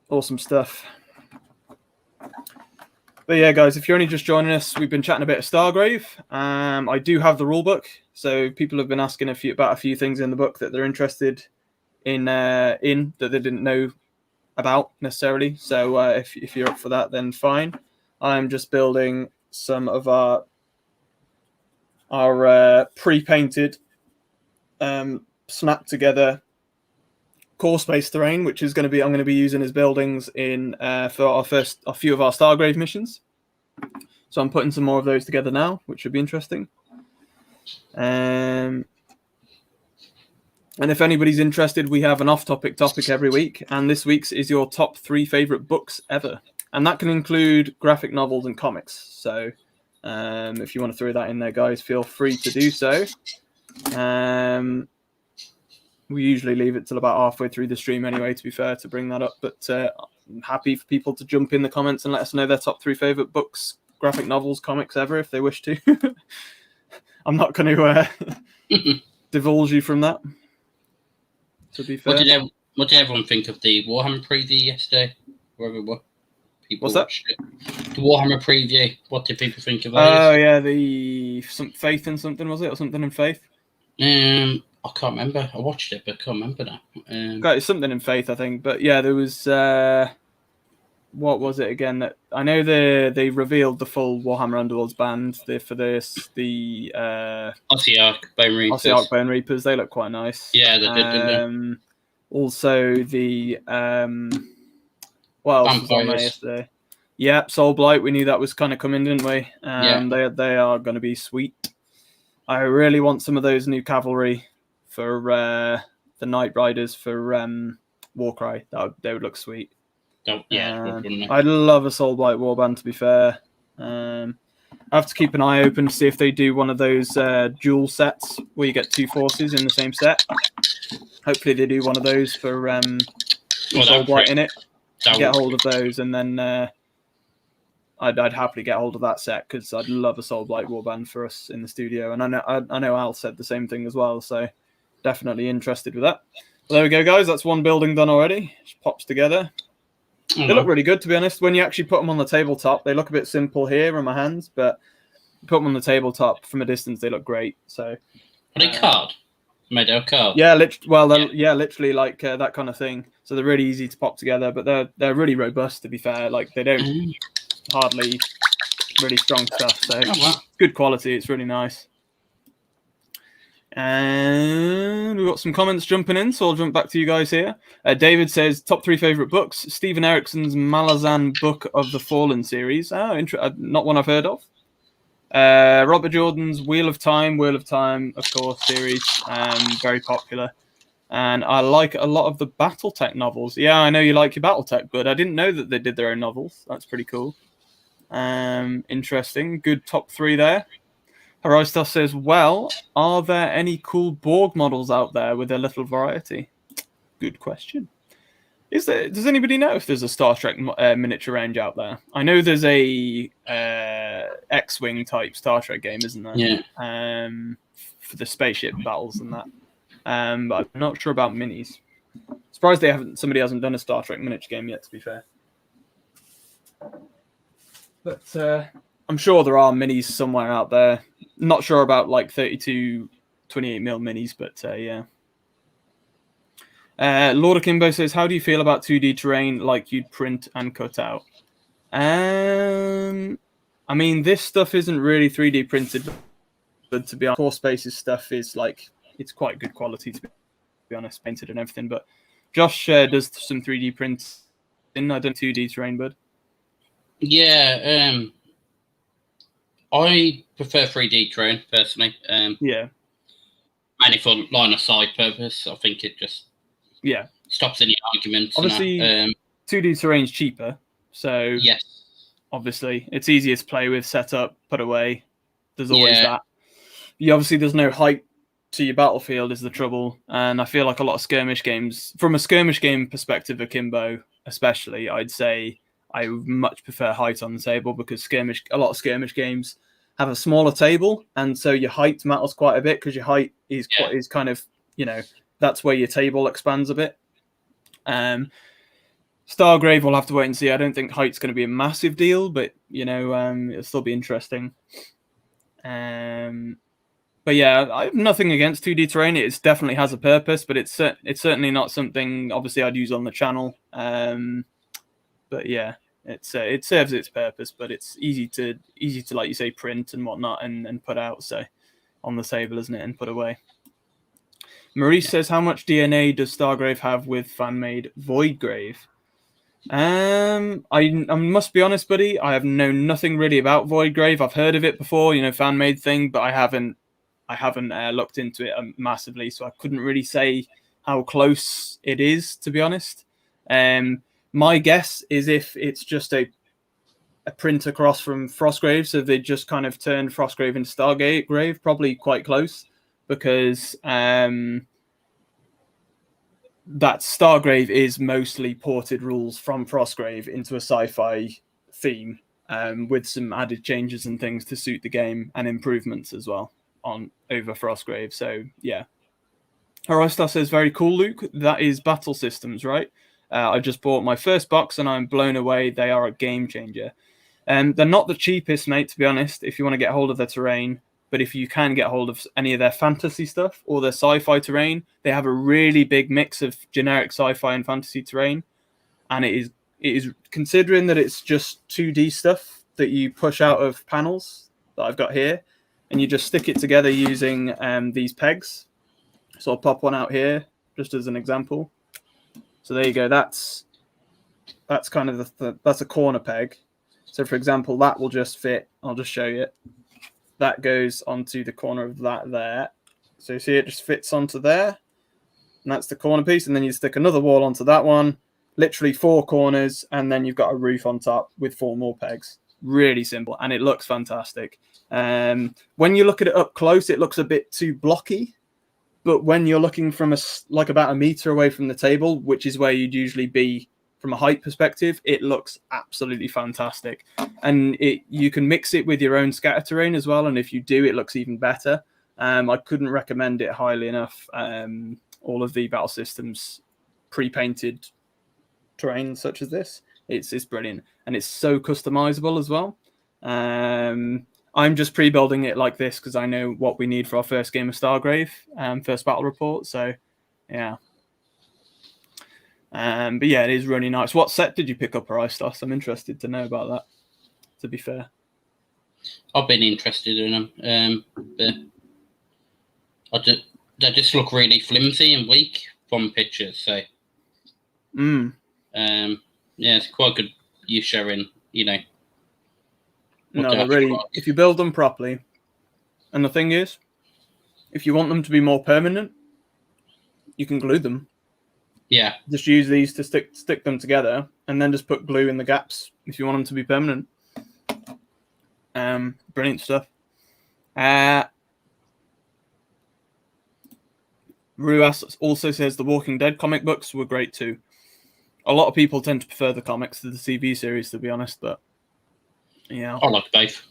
Speaker 1: awesome stuff. But yeah, guys, if you're only just joining us, we've been chatting a bit of Stargrave. I do have the rule book, so people have been asking about a few things in the book that they're interested in that they didn't know about necessarily. So if you're up for that, then fine. I'm just building some of our pre-painted, snapped together core space terrain, which is I'm going to be using as buildings in for a few of our Stargrave missions. So I'm putting some more of those together now, which should be interesting. And if anybody's interested, we have an off-topic topic every week, and this week's is your top 3 favorite books ever, and that can include graphic novels and comics. So if you want to throw that in there, guys, feel free to do so. We usually leave it till about halfway through the stream anyway, to be fair, to bring that up. But I'm happy for people to jump in the comments and let us know their top 3 favorite books, graphic novels, comics ever, if they wish to. I'm not going to divulge you from that, to be fair.
Speaker 2: What did everyone think of the Warhammer preview yesterday?
Speaker 1: What's that?
Speaker 2: The Warhammer preview. What did people think of that?
Speaker 1: Oh, yeah, the Faith in something, was it? Or something in Faith?
Speaker 2: I can't remember. I watched it, but I can't remember now.
Speaker 1: It's something in Faith, I think. But yeah, there was... what was it again? That I know they revealed the full Warhammer Underworlds band for this. The
Speaker 2: Ossiarch Bone Reapers.
Speaker 1: Ossiarch Bone Reapers. They look quite nice.
Speaker 2: Yeah, they did, didn't they?
Speaker 1: Also, the... what else was on there yesterday? Yeah, Soul Blight. We knew that was kind of coming, didn't we? Yeah. They are going to be sweet. I really want some of those new cavalry for the Night Riders for Warcry. They would look sweet.
Speaker 2: Oh, yeah,
Speaker 1: I'd love a Soul Blight Warband, to be fair. I have to keep an eye open to see if they do one of those dual sets where you get 2 forces in the same set. Hopefully they do one of those for Soul Blight in it. Get hold of those, and then I'd happily get hold of that set, because I'd love a Soul Blight Warband for us in the studio. And I know Al said the same thing as well, so definitely interested with that. Well, there we go, guys. That's one building done already. Just pops together. They look really good, to be honest. When you actually put them on the tabletop, they look a bit simple here in my hands, but you put them on the tabletop from a distance, they look great. So,
Speaker 2: are they card? Made out of card?
Speaker 1: Yeah, literally like that kind of thing. So they're really easy to pop together, but they're really robust, to be fair. Like, they don't hardly really strong stuff. So good quality. It's really nice. And we've got some comments jumping in, so I'll jump back to you guys here. David says, top 3 favourite books. Stephen Erickson's Malazan Book of the Fallen series. Not one I've heard of. Robert Jordan's Wheel of Time, of course, series. Very popular. And I like a lot of the Battletech novels. Yeah, I know you like your Battletech, but I didn't know that they did their own novels. That's pretty cool. Interesting. Good top 3 there. Horizon says, well, are there any cool Borg models out there with a little variety? Good question. Does anybody know if there's a Star Trek miniature range out there? I know there's a X-Wing type Star Trek game, isn't there?
Speaker 2: Yeah.
Speaker 1: For the spaceship battles and that. But I'm not sure about minis. Surprised somebody hasn't done a Star Trek miniature game yet, to be fair. But I'm sure there are minis somewhere out there. Not sure about like 32, 28mm minis, but yeah. Lord Akimbo says, how do you feel about 2D terrain like you'd print and cut out? I mean, this stuff isn't really 3D printed, but to be honest, Core Spaces stuff is like, it's quite good quality, to be honest, painted and everything. But Josh does some 3D prints in, I don't 2D terrain, bud.
Speaker 2: Yeah, I prefer 3D terrain, personally.
Speaker 1: Yeah.
Speaker 2: Mainly for line of sight purpose. I think it just stops any arguments.
Speaker 1: Obviously, 2D terrain's cheaper, so
Speaker 2: yes,
Speaker 1: obviously it's easier to play with, set up, put away. There's always that. obviously there's no height to your battlefield is the trouble, and I feel like a lot of skirmish games, from a skirmish game perspective, akimbo especially, I'd say I would much prefer height on the table, because a lot of skirmish games have a smaller table, and so your height matters quite a bit, because your height is kind of, that's where your table expands a bit. Stargrave, we'll have to wait and see. I don't think height's going to be a massive deal, but it'll still be interesting. But yeah, I have nothing against 2D terrain. It definitely has a purpose, but it's certainly not something obviously I'd use on the channel. But yeah, it serves its purpose, but it's easy to like you say print and whatnot and put out on the table, isn't it, and put away. Maurice says, how much DNA does Stargrave have with fan-made Voidgrave? I must be honest, buddy. I have known nothing really about Voidgrave. I've heard of it before, fan-made thing, but I haven't looked into it massively, so I couldn't really say how close it is, to be honest. My guess is if it's just a print across from Frostgrave, so they just kind of turned Frostgrave into Stargrave, probably quite close, because that Stargrave is mostly ported rules from Frostgrave into a sci-fi theme, with some added changes and things to suit the game and improvements as well over Frostgrave. So yeah. Horistar says, very cool, Luke. That is battle systems, right? I just bought my first box and I'm blown away. They are a game changer. They're not the cheapest, mate, to be honest, if you want to get hold of their terrain. But if you can get hold of any of their fantasy stuff or their sci-fi terrain, they have a really big mix of generic sci-fi and fantasy terrain. And it is considering that it's just 2D stuff that you push out of panels that I've got here, and you just stick it together using these pegs. So I'll pop one out here just as an example. So there you go. That's kind of that's a corner peg. So for example, that will just fit. I'll just show you it. That goes onto the corner of that there. So you see it just fits onto there. And that's the corner piece. And then you stick another wall onto that one. Literally 4 corners. And then you've got a roof on top with 4 more pegs. Really simple. And it looks fantastic. When you look at it up close, it looks a bit too blocky. But when you're looking from about a meter away from the table, which is where you'd usually be from a height perspective, it looks absolutely fantastic. And you can mix it with your own scatter terrain as well. And if you do, it looks even better. I couldn't recommend it highly enough. All of the battle systems pre-painted terrain such as this, it's brilliant. And it's so customizable as well. I'm just pre-building it like this because I know what we need for our first game of Stargrave, first battle report. So, yeah. But yeah, it is really nice. What set did you pick up, Aristos? I'm interested to know about that, to be fair.
Speaker 2: I've been interested in them, but they just look really flimsy and weak from pictures. So, yeah, it's quite good use showing,
Speaker 1: No, they're really, if you build them properly, and the thing is, if you want them to be more permanent, you can glue them.
Speaker 2: Yeah.
Speaker 1: Just use these to stick them together, and then just put glue in the gaps if you want them to be permanent. Brilliant stuff. Ruas also says the Walking Dead comic books were great too. A lot of people tend to prefer the comics to the TV series, to be honest, but yeah.
Speaker 2: I like both.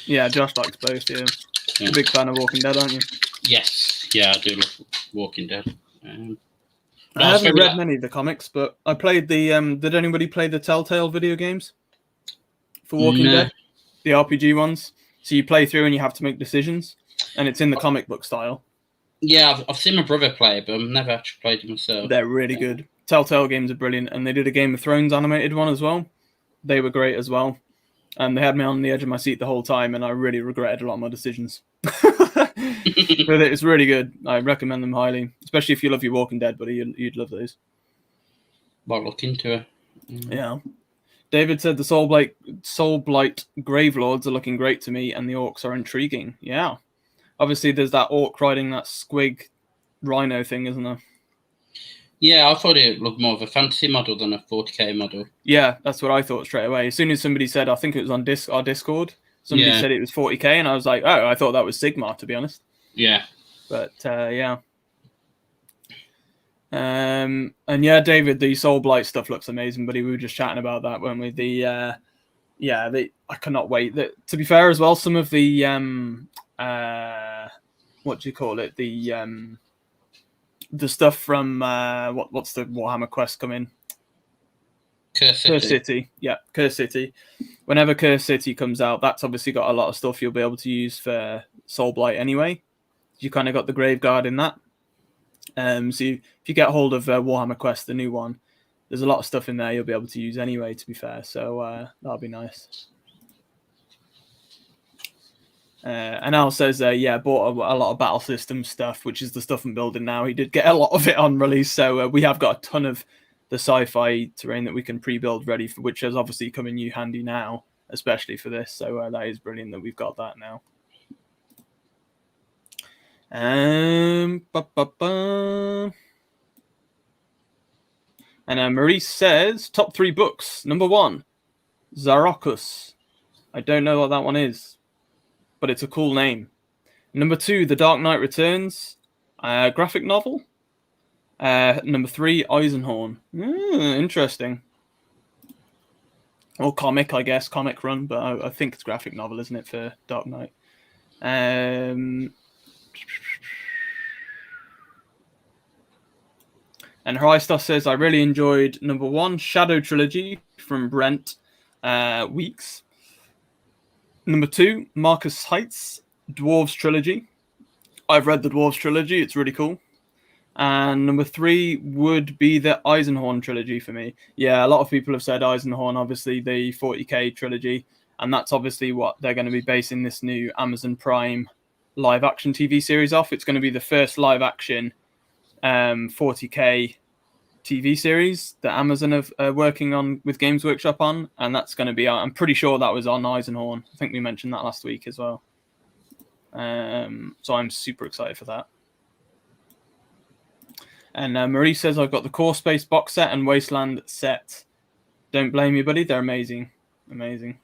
Speaker 1: Yeah, Josh likes both, yeah. You're a big fan of Walking Dead, aren't you?
Speaker 2: Yes. Yeah, I do love Walking Dead.
Speaker 1: I haven't read many of the comics, but I played the... did anybody play the Telltale video games for Walking Dead? The RPG ones? So you play through and you have to make decisions, and it's in the comic book style.
Speaker 2: Yeah, I've seen my brother play it, but I've never actually played it myself.
Speaker 1: They're really good. Telltale games are brilliant, and they did a Game of Thrones animated one as well. They were great as well. And they had me on the edge of my seat the whole time, and I really regretted a lot of my decisions. But it's really good. I recommend them highly, especially if you love your Walking Dead, buddy. You'd love those.
Speaker 2: I'll look into it.
Speaker 1: Yeah. David said the Soulblight Gravelords are looking great to me, and the orcs are intriguing. Yeah. Obviously, there's that orc riding that squig rhino thing, isn't there?
Speaker 2: Yeah, I thought it looked more of a fantasy model than a 40k model.
Speaker 1: Yeah, that's what I thought straight away. As soon as somebody said, I think it was on our Discord, Somebody said it was 40k, and I was like, oh, I thought that was Sigmar, to be honest.
Speaker 2: Yeah.
Speaker 1: But yeah. And yeah, David, the Soul Blight stuff looks amazing, buddy. We were just chatting about that, weren't we? I cannot wait. To be fair as well, some of the what do you call it? The stuff from what's the Warhammer quest coming?
Speaker 2: Curse
Speaker 1: City. Yeah, Curse City. Whenever Curse City comes out, that's obviously got a lot of stuff you'll be able to use for Soul Blight anyway. You kind of got the Graveguard in that. So if you get hold of Warhammer Quest, the new one, there's a lot of stuff in there you'll be able to use anyway, to be fair. So that'll be nice. And Al says, bought a lot of battle system stuff, which is the stuff I'm building now. He did get a lot of it on release, so we have got a ton of the sci-fi terrain that we can pre-build ready for, which has obviously come in handy now, especially for this. So that is brilliant that we've got that now. And Maurice says, top 3 books. Number 1, Zarokus. I don't know what that one is, but it's a cool name. Number 2, The Dark Knight Returns, graphic novel. Number 3, Eisenhorn. Interesting. Or comic, I guess, comic run, but I think it's graphic novel, isn't it, for Dark Knight? And Hristos says, I really enjoyed number 1, Shadow Trilogy from Brent Weeks. Number 2, Marcus Heights, Dwarves Trilogy. I've read the Dwarves Trilogy. It's really cool. And number 3 would be the Eisenhorn Trilogy for me. Yeah, a lot of people have said Eisenhorn, obviously the 40k trilogy. And that's obviously what they're going to be basing this new Amazon Prime live action TV series off. It's going to be the first live action 40k TV series that Amazon are working on with Games Workshop on, and that's going to be, I'm pretty sure that was on Eisenhorn. I think we mentioned that last week as well. So I'm super excited for that. And Marie says, I've got the Core Space box set and Wasteland set. Don't blame me, buddy. They're amazing. Amazing.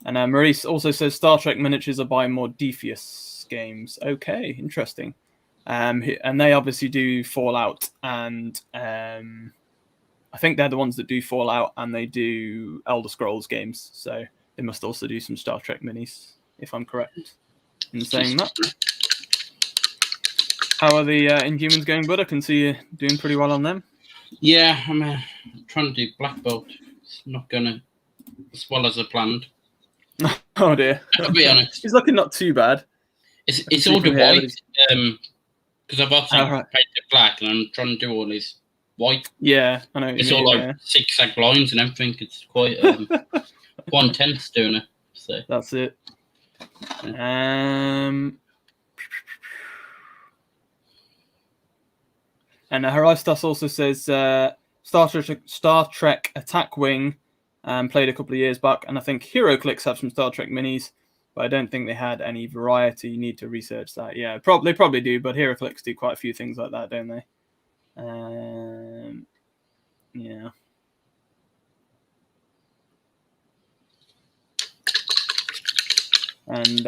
Speaker 1: And Maurice also says Star Trek miniatures are by Morpheus games. Okay, interesting. And they obviously do Fallout, and I think they're the ones that do Fallout, and they do Elder Scrolls games. So they must also do some Star Trek minis, if I'm correct in saying that. How are the Inhumans going, bud? I can see you doing pretty well on them.
Speaker 2: Yeah, I'm trying to do Black Belt. It's not going as well as I planned.
Speaker 1: Oh dear.
Speaker 2: I'll be honest.
Speaker 1: He's looking not too bad.
Speaker 2: It's all the white. Because I've obviously painted black, and I'm trying to do all this white.
Speaker 1: Yeah, I know.
Speaker 2: It's all like zigzag lines and everything. It's quite quite intense doing it. So
Speaker 1: that's it.
Speaker 2: Yeah.
Speaker 1: And Hristos also says Star Trek Attack Wing played a couple of years back, and I think HeroClix have some Star Trek minis, but I don't think they had any variety. You need to research that. Yeah, they probably do, but HeroClix do quite a few things like that, don't they? Yeah. And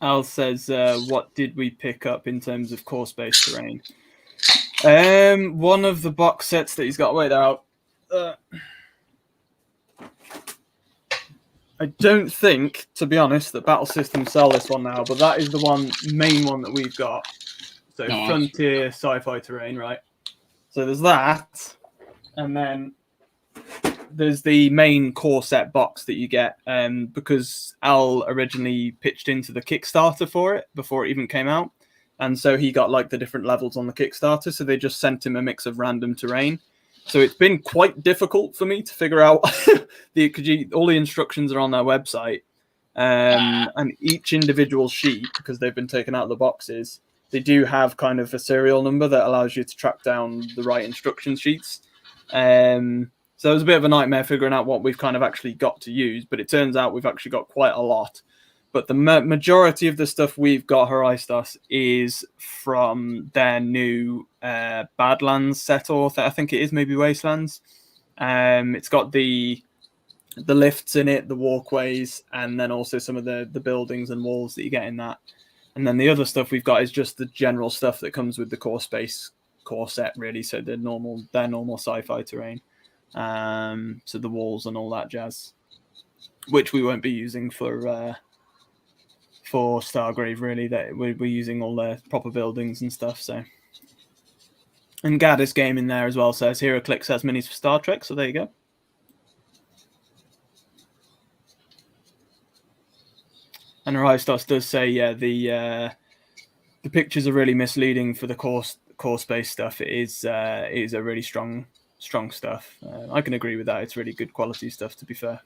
Speaker 1: Al says, what did we pick up in terms of core space terrain? One of the box sets that he's got. Wait, they're out. I don't think, to be honest, that Battle Systems sell this one now, but that is the main one that we've got. So Frontier Sci-Fi Terrain, right? So there's that, and then there's the main core set box that you get, because Al originally pitched into the Kickstarter for it before it even came out, and so he got like the different levels on the Kickstarter, so they just sent him a mix of random terrain. So it's been quite difficult for me to figure out all the instructions are on their website, and each individual sheet, because they've been taken out of the boxes, they do have kind of a serial number that allows you to track down the right instruction sheets. So it was a bit of a nightmare figuring out what we've kind of actually got to use, but it turns out we've actually got quite a lot. But the majority of the stuff we've got, Hristos, is from their new Badlands set, or I think it is maybe Wastelands. It's got the the lifts in it, the walkways, and then also some of the buildings and walls that you get in that. And then the other stuff we've got is just the general stuff that comes with the core set, really. So their normal sci-fi terrain. So the walls and all that jazz, which we won't be using for Stargrave, really. That we're using all the proper buildings and stuff. So, and Gaddis Game in there as well says HeroClix has minis for Star Trek. So there you go. And Aristos does say, yeah, the pictures are really misleading for the core space stuff. It is a really strong stuff. I can agree with that. It's really good quality stuff, to be fair.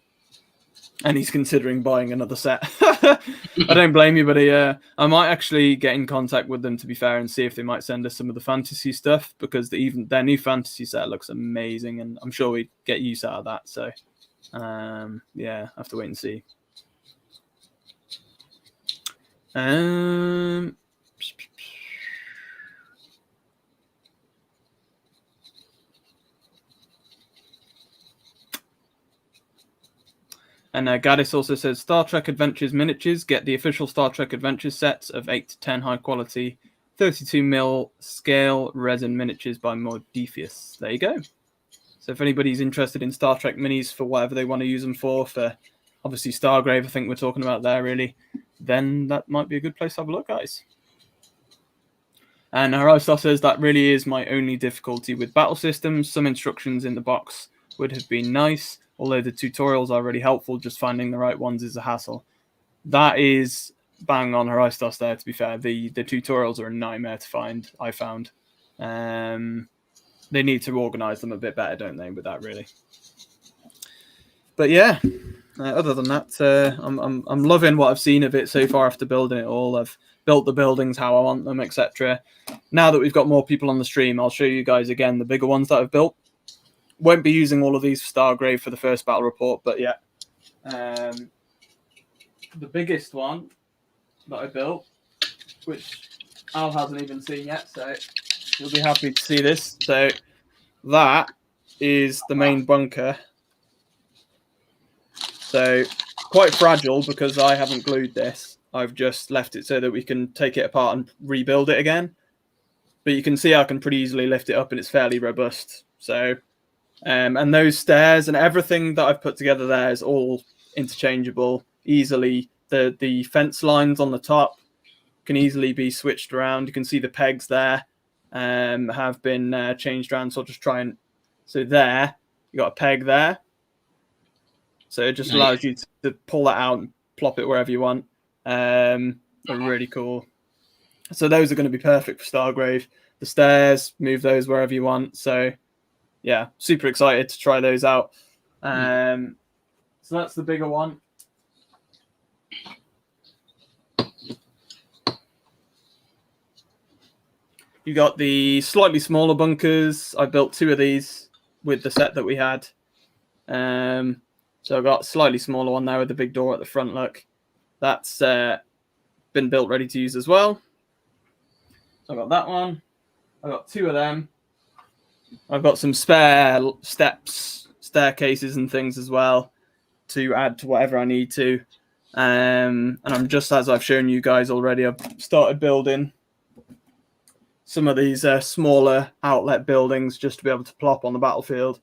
Speaker 1: And he's considering buying another set. I don't blame you, but I might actually get in contact with them, to be fair, and see if they might send us some of the fantasy stuff, because their new fantasy set looks amazing, and I'm sure we'd get use out of that. So, yeah, I have to wait and see. And Gaddis also says Star Trek Adventures miniatures. Get the official Star Trek Adventures sets of 8 to 10 high quality 32mm scale resin miniatures by Morpheus. There you go. So if anybody's interested in Star Trek minis for whatever they want to use them for obviously Stargrave, I think we're talking about there, really, then that might be a good place to have a look, guys. And Aristos says that really is my only difficulty with battle systems. Some instructions in the box would have been nice, although the tutorials are really helpful. Just finding the right ones is a hassle. That is bang on Aristos there, to be fair. The tutorials are a nightmare to find, I found. They need to organise them a bit better, don't they, with that, really. But yeah, other than that, I'm loving what I've seen of it so far after building it all. I've built the buildings how I want them, etc. Now that we've got more people on the stream, I'll show you guys again the bigger ones that I've built. Won't be using all of these for Stargrave for the first battle report, but yeah. The biggest one that I built, which Al hasn't even seen yet, so you'll be happy to see this. So that is the main bunker. So quite fragile because I haven't glued this. I've just left it so that we can take it apart and rebuild it again. But you can see I can pretty easily lift it up and it's fairly robust. So, and those stairs and everything that I've put together there is all interchangeable easily. The fence lines on the top can easily be switched around. You can see the pegs there have been changed around. So I'll just try and... So there, you got a peg there. So it just allows you to pull that out and plop it wherever you want. They're really cool. So those are going to be perfect for Stargrave. The stairs, move those wherever you want. So yeah, super excited to try those out. So that's the bigger one. You got the slightly smaller bunkers. I built 2 of these with the set that we had. So I've got a slightly smaller one there with the big door at the front. Look, that's been built ready to use as well. So I've got that one. I've got 2 of them. I've got some spare steps, staircases and things as well to add to whatever I need to. And I'm just, as I've shown you guys already, I've started building some of these smaller outlet buildings just to be able to plop on the battlefield.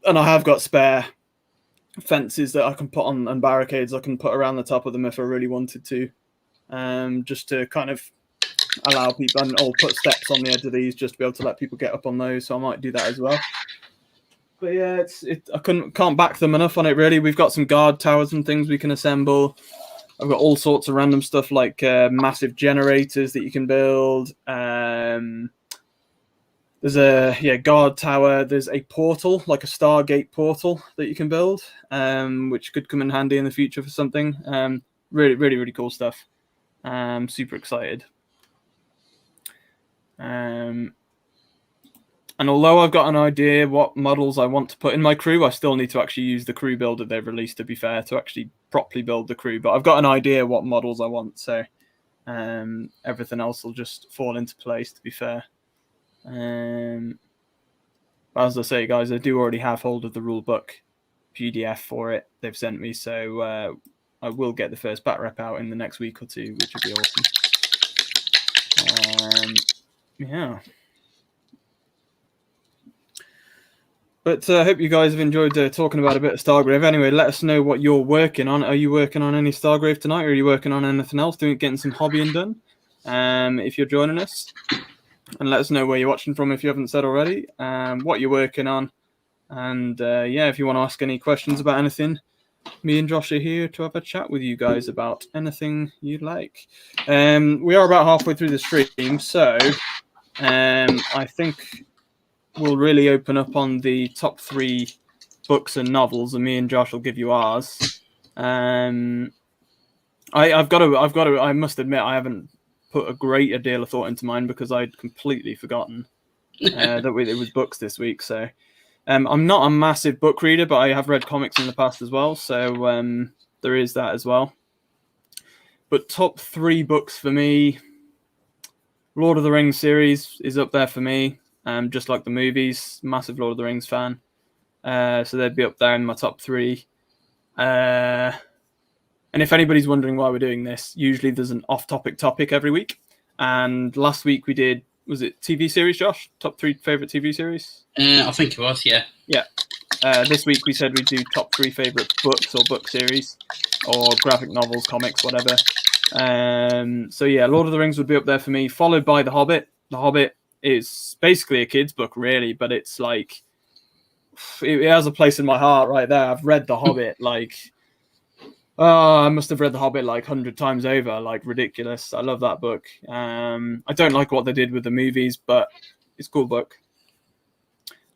Speaker 1: And I have got spare fences that I can put on and barricades I can put around the top of them if I really wanted to, just to kind of allow people, and I'll put steps on the edge of these just to be able to let people get up on those. So I might do that as well. But yeah, I can't back them enough on it, really. We've got some guard towers and things we can assemble. I've got all sorts of random stuff like massive generators that you can build. There's a guard tower. There's a portal, like a Stargate portal that you can build, which could come in handy in the future for something. Really, really, really cool stuff. Super excited. And although I've got an idea what models I want to put in my crew, I still need to actually use the crew builder they've released, to be fair, to actually properly build the crew. But I've got an idea what models I want, so everything else will just fall into place, to be fair. As I say, guys, I do already have hold of the rule book PDF for it they've sent me, so I will get the first back rep out in the next week or two, which would be awesome. Yeah. But I hope you guys have enjoyed talking about a bit of Stargrave. Anyway, let us know what you're working on. Are you working on any Stargrave tonight, or are you working on anything else, getting some hobbying done? If you're joining us, and let us know where you're watching from if you haven't said already, what you're working on, and if you want to ask any questions about anything, me and Josh are here to have a chat with you guys about anything you'd like. We are about halfway through the stream, so I think we'll really open up on the top 3 books and novels, and me and Josh will give you ours. I must admit, I haven't put a greater deal of thought into mine because I'd completely forgotten that it was books this week. So I'm not a massive book reader, but I have read comics in the past as well. So there is that as well. But top 3 books for me, Lord of the Rings series is up there for me. Just like the movies, massive Lord of the Rings fan. So they'd be up there in my top 3. And if anybody's wondering why we're doing this, usually there's an off-topic topic every week. And last week we did, was it TV series, Josh? Top 3 favourite TV series?
Speaker 2: I think it was, yeah.
Speaker 1: Yeah. This week we said we'd do top 3 favourite books or book series, or graphic novels, comics, whatever. So yeah, Lord of the Rings would be up there for me, followed by The Hobbit. The Hobbit is basically a kid's book, really, but it's like, it has a place in my heart right there. I've read The Hobbit I must have read The Hobbit like 100 times over, like ridiculous. I love that book. I don't like what they did with the movies, but it's a cool book.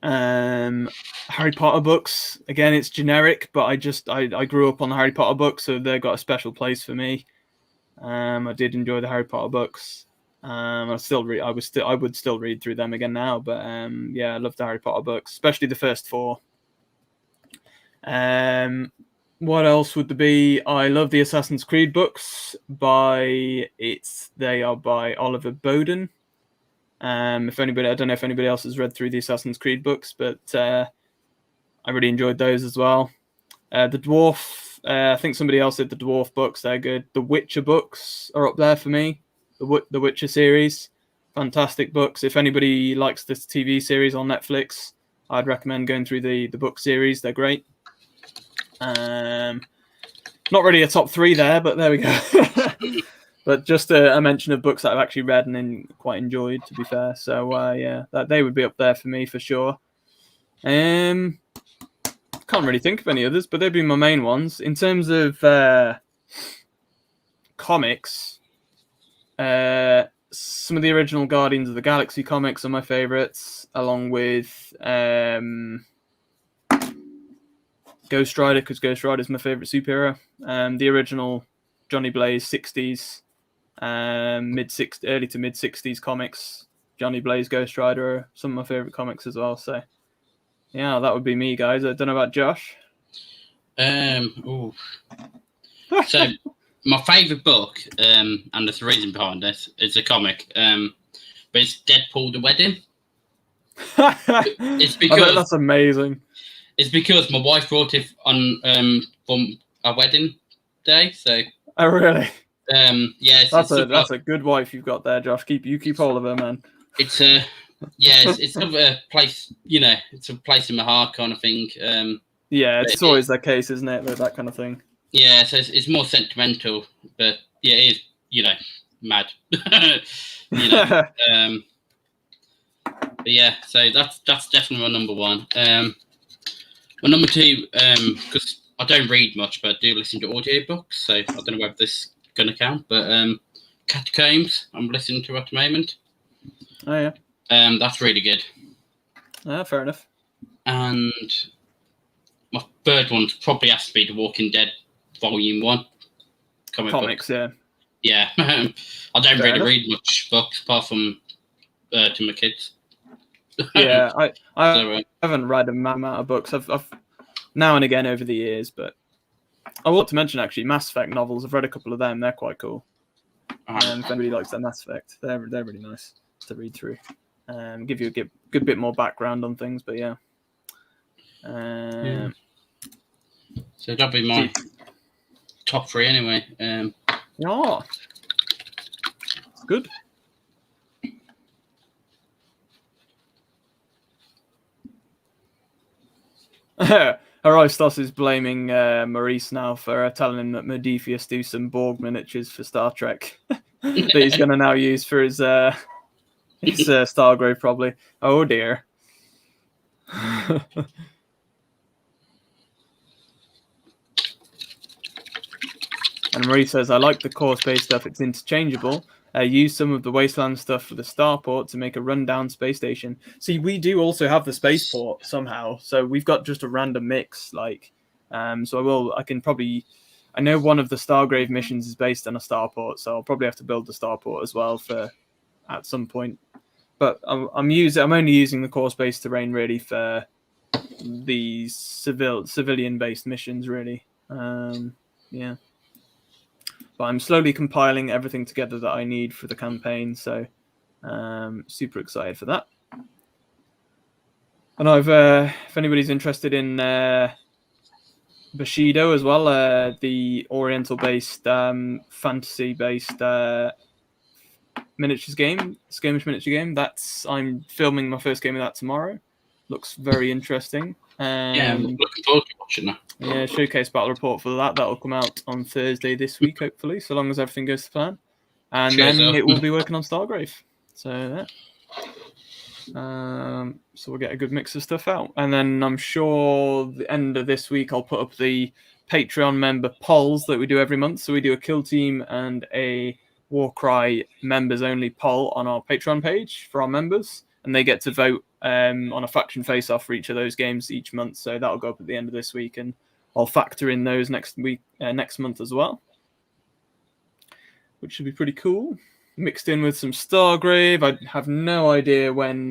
Speaker 1: Harry Potter books, again, it's generic, but I grew up on the Harry Potter books, so they've got a special place for me. I did enjoy the Harry Potter books. I would still read through them again now, but I love the Harry Potter books, especially the first 4. What else would there be? I love the Assassin's Creed books. They are by Oliver Bowden. I don't know if anybody else has read through the Assassin's Creed books, but I really enjoyed those as well. The Dwarf, I think somebody else did the Dwarf books. They're good. The Witcher books are up there for me. The Witcher series, fantastic books. If anybody likes this TV series on Netflix, I'd recommend going through the book series. They're great. Not really a top 3 there, but there we go. But just a mention of books that I've actually read and then quite enjoyed, to be fair. So that they would be up there for me for sure. Can't really think of any others, but they'd be my main ones. In terms of comics, some of the original Guardians of the Galaxy comics are my favourites, along with Ghost Rider, because Ghost Rider is my favourite superhero. The original Johnny Blaze 60s, early to mid 60s comics, Johnny Blaze, Ghost Rider are some of my favourite comics as well. So yeah, that would be me, guys. I don't know about Josh.
Speaker 2: So my favourite book, and there's a reason behind this, is a comic, but it's Deadpool the Wedding. It's because
Speaker 1: that's amazing.
Speaker 2: It's because my wife brought it on from our wedding day. So
Speaker 1: oh really?
Speaker 2: That's
Speaker 1: a good wife you've got there, Josh. Keep hold of her, man.
Speaker 2: It's it's sort of a place, it's a place in my heart kind of thing.
Speaker 1: It's always the case, isn't it? That kind of thing.
Speaker 2: Yeah, so it's more sentimental, but yeah, it is, mad. But yeah, so that's definitely my number 1. My number 2, because I don't read much, but I do listen to audiobooks, so I don't know whether this is going to count, but Catacombs, I'm listening to at the moment.
Speaker 1: Oh, yeah.
Speaker 2: That's really good.
Speaker 1: Fair enough.
Speaker 2: And my third one probably has to be The Walking Dead Volume 1.
Speaker 1: Comics,
Speaker 2: book. Yeah. I don't
Speaker 1: Fair
Speaker 2: really
Speaker 1: enough.
Speaker 2: read much books, apart from to my kids.
Speaker 1: Yeah, I haven't read a amount of books. I've now and again over the years, but I want to mention actually Mass Effect novels. I've read a couple of them. They're quite cool. If anybody likes that Mass Effect, they're really nice to read through. Give you a good bit more background on things, but yeah.
Speaker 2: So that'll be my top 3 anyway.
Speaker 1: Yeah, it's good. Aristos is blaming Maurice now for telling him that Modiphius do some Borg miniatures for Star Trek that he's going to now use for his Stargrave, probably. Oh dear. And Marie says, I like the core space stuff, it's interchangeable. Use some of the wasteland stuff for the starport to make a rundown space station. See, we do also have the spaceport somehow, so we've got just a random mix. So I know one of the Stargrave missions is based on a starport, so I'll probably have to build the starport as well at some point. But I'm only using the core space terrain really for the civilian-based missions, really. Yeah. But I'm slowly compiling everything together that I need for the campaign, so super excited for that. And if anybody's interested in Bushido as well, the Oriental-based, fantasy-based miniatures game, skirmish miniature game. I'm filming my first game of that tomorrow. Looks very interesting.
Speaker 2: Yeah, I'm looking forward to watching that.
Speaker 1: Yeah, showcase battle report for that. That'll come out on Thursday this week, hopefully, so long as everything goes to plan. And then it will be working on Stargrave. So so we'll get a good mix of stuff out. And then I'm sure the end of this week I'll put up the Patreon member polls that we do every month. So we do a kill team and a Warcry members only poll on our Patreon page for our members, and they get to vote on a faction face-off for each of those games each month. So that'll go up at the end of this week, and I'll factor in those next month as well, which should be pretty cool. Mixed in with some Stargrave. I have no idea when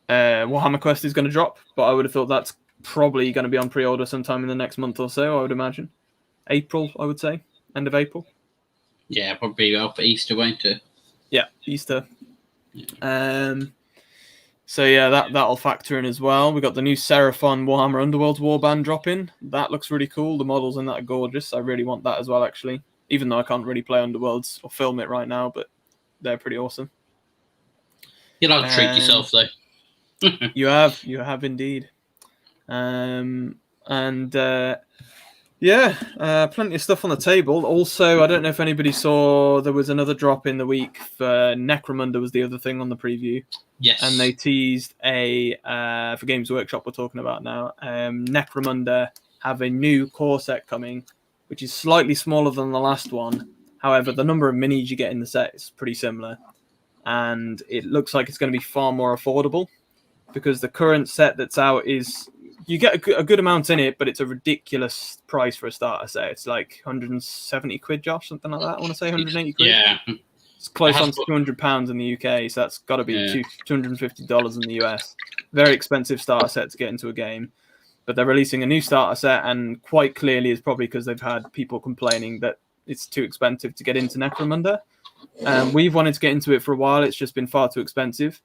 Speaker 1: Warhammer Quest is going to drop, but I would have thought that's probably going to be on pre-order sometime in the next month or so, I would imagine. April, I would say. End of April.
Speaker 2: Yeah, probably out for Easter, won't it?
Speaker 1: Yeah, Easter. Yeah. So yeah, that'll factor in as well. We got the new Seraphon Warhammer Underworlds warband dropping. That looks really cool. The models in that are gorgeous. I really want that as well, actually. Even though I can't really play Underworlds or film it right now, but they're pretty awesome.
Speaker 2: You'll have to treat yourself, though.
Speaker 1: You have indeed. Plenty of stuff on the table. Also, I don't know if anybody saw, there was another drop in the week for Necromunda was the other thing on the preview.
Speaker 2: Yes.
Speaker 1: And they teased for Games Workshop we're talking about now, Necromunda have a new core set coming, which is slightly smaller than the last one. However, the number of minis you get in the set is pretty similar. And it looks like it's going to be far more affordable, because the current set that's out is, you get a good amount in it, but it's a ridiculous price for a starter set. It's like 170 quid, Josh, something like that. I want to say 180 quid.
Speaker 2: Yeah.
Speaker 1: It's close on to £200 in the UK, so that's got to be $250 in the US. Very expensive starter set to get into a game. But they're releasing a new starter set, and quite clearly it's probably because they've had people complaining that it's too expensive to get into Necromunda. We've wanted to get into it for a while. It's just been far too expensive.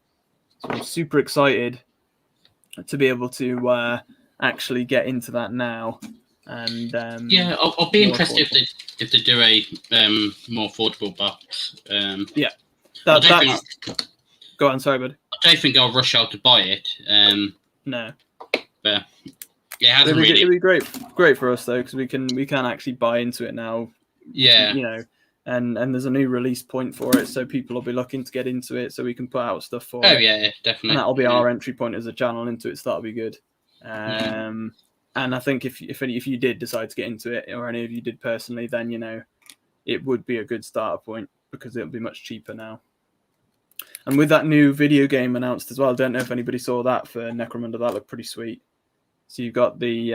Speaker 1: So I'm super excited to be able to actually get into that now. And
Speaker 2: I'll be interested if they do a more affordable box.
Speaker 1: Go on, sorry, bud.
Speaker 2: I don't think I'll rush out to buy it.
Speaker 1: No,
Speaker 2: but it hasn't really.
Speaker 1: It'd be great for us though, because we can actually buy into it now.
Speaker 2: Yeah,
Speaker 1: you know, and there's a new release point for it, so people will be looking to get into it, so we can put out stuff for it.
Speaker 2: Oh yeah, definitely.
Speaker 1: And that'll be our entry point as a channel into it, so that'll be good. And I think if you did decide to get into it, or any of you did personally, then it would be a good starter point, because it'll be much cheaper now. And with that new video game announced as well, I don't know if anybody saw that for Necromunda. That looked pretty sweet. So you've got the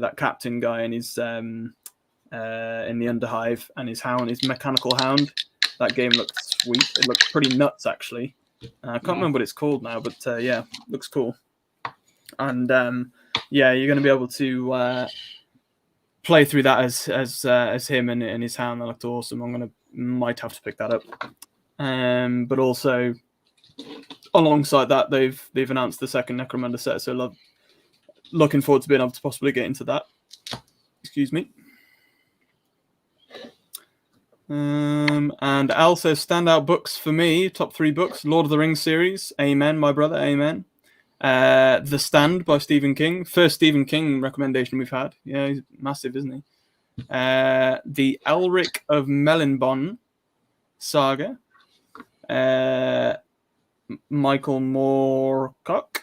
Speaker 1: that captain guy and his in the Underhive, and his hound, his mechanical hound. That game looked sweet. It looked pretty nuts, actually. I can't remember what it's called now, but looks cool. And you're going to be able to play through that as him and his hound. That looked awesome. Might have to pick that up. But also, alongside that, they've announced the second Necromunda set, so looking forward to being able to possibly get into that. Excuse me. And Al says standout books for me, top 3 books: Lord of the Rings series. Amen, my brother. Amen. The Stand by Stephen King. First Stephen King recommendation we've had. Yeah, he's massive, isn't he? The Elric of Melinbon saga. Michael Moorcock.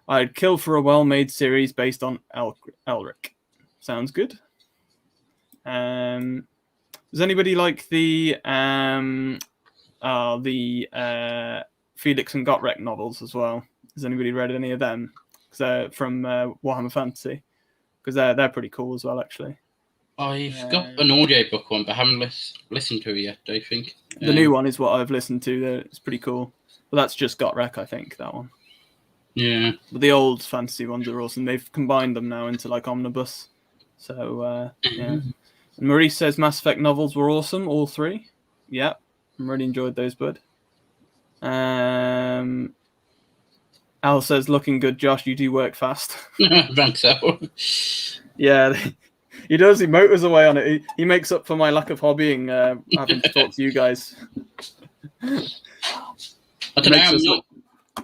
Speaker 1: I'd kill for a well-made series based on Elric. Sounds good. Does anybody like the Felix and Gotrek novels as well? Has anybody read any of them? Because they're from Warhammer Fantasy. Because they're pretty cool as well, actually.
Speaker 2: I've got an audiobook one, but I haven't listened to it yet, I think.
Speaker 1: The new one is what I've listened to. It's pretty cool. But that's just Gotrek, I think, that one.
Speaker 2: Yeah.
Speaker 1: But the old fantasy ones are awesome. They've combined them now into like omnibus. So, yeah. And Marie says Mass Effect novels were awesome, all 3. Yeah, I really enjoyed those, bud. Al says, looking good, Josh, you do work fast.
Speaker 2: I think so.
Speaker 1: Yeah, he does. He motors away on it. He makes up for my lack of hobbying, having to talk to you guys.
Speaker 2: I don't know,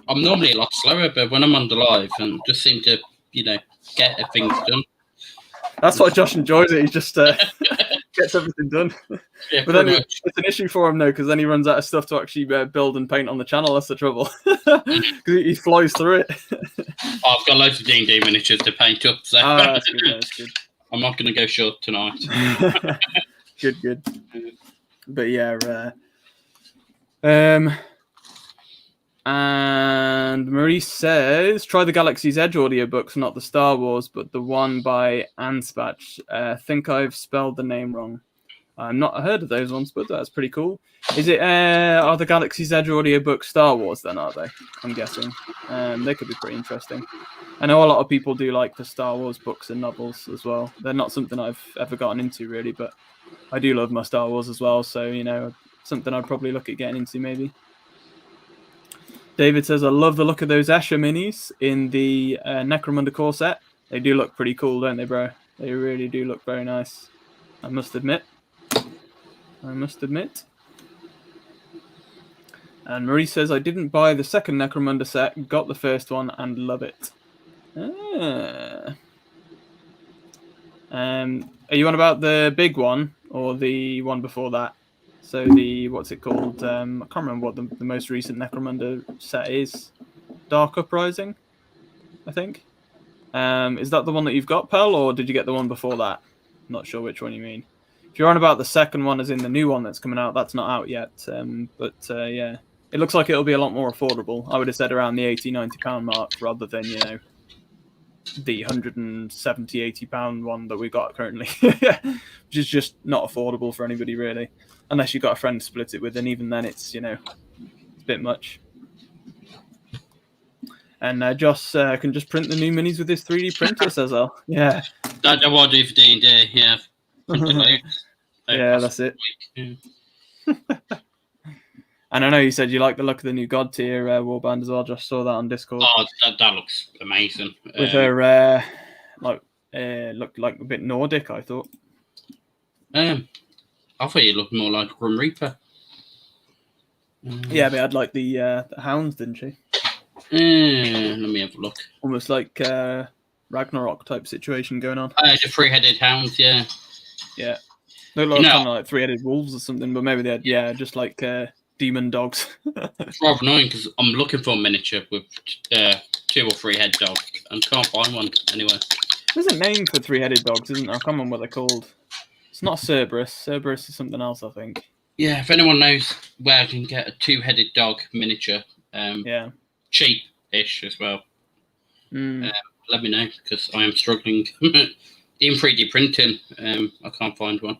Speaker 2: I'm normally a lot slower, but when I'm on the live, and just seem to, get things done.
Speaker 1: That's why Josh enjoys it. He just gets everything done.
Speaker 2: Yeah,
Speaker 1: but then it's an issue for him now, because then he runs out of stuff to actually build and paint on the channel. That's the trouble. Because he flies through it.
Speaker 2: I've got loads of D&D miniatures to paint up, so
Speaker 1: that's good, that's good.
Speaker 2: I'm not going to go short tonight.
Speaker 1: Good. But yeah, and Marie says, try the Galaxy's Edge audiobooks, not the Star Wars, but the one by Anspach. Think I've spelled the name wrong. I've not heard of those ones, but that's pretty cool. Is it, are the Galaxy's Edge audiobooks Star Wars then, are they? I'm guessing. They could be pretty interesting. I know a lot of people do like the Star Wars books and novels as well. They're not something I've ever gotten into really, but I do love my Star Wars as well, so, something I'd probably look at getting into maybe. David says, I love the look of those Escher minis in the Necromunda core set. They do look pretty cool, don't they, bro? They really do look very nice. I must admit. And Marie says, I didn't buy the second Necromunda set, got the first one and love it. Are you on about the big one or the one before that? So what's it called? I can't remember what the most recent Necromunda set is. Dark Uprising, I think. Is that the one that you've got, Pearl, or did you get the one before that? Not sure which one you mean. If you're on about the second one, as in the new one that's coming out, that's not out yet. Yeah, it looks like it'll be a lot more affordable. I would have said around the £80-90 mark rather than, the £170-80 one that we've got currently, which is just not affordable for anybody really, unless you've got a friend to split it with, and even then it's it's a bit much. And Josh can just print the new minis with his 3D printer, says Al. Yeah,
Speaker 2: that's what I do for D&D. Yeah,
Speaker 1: yeah, that's it.
Speaker 2: Yeah.
Speaker 1: And I know you said you like the look of the new God Tier warband as well. Just saw that on Discord.
Speaker 2: Oh, that looks amazing.
Speaker 1: With her looked like a bit Nordic, I thought.
Speaker 2: I thought you looked more like Grim Reaper.
Speaker 1: Yeah, but I'd like the hounds, didn't she?
Speaker 2: Let me have a look.
Speaker 1: Almost like Ragnarok type situation going on.
Speaker 2: The 3-headed hounds, yeah.
Speaker 1: Yeah. They look kind of like 3-headed wolves or something, but maybe they're just like demon dogs.
Speaker 2: It's rather annoying because I'm looking for a miniature with 2 or 3 head dogs and can't find one anyway.
Speaker 1: There's a name for 3-headed dogs, isn't there? I can't remember what they're called. It's not Cerberus. Cerberus is something else, I think.
Speaker 2: Yeah, if anyone knows where I can get a 2-headed dog miniature, cheap-ish as well, let me know, because I am struggling. In 3D printing, I can't find one.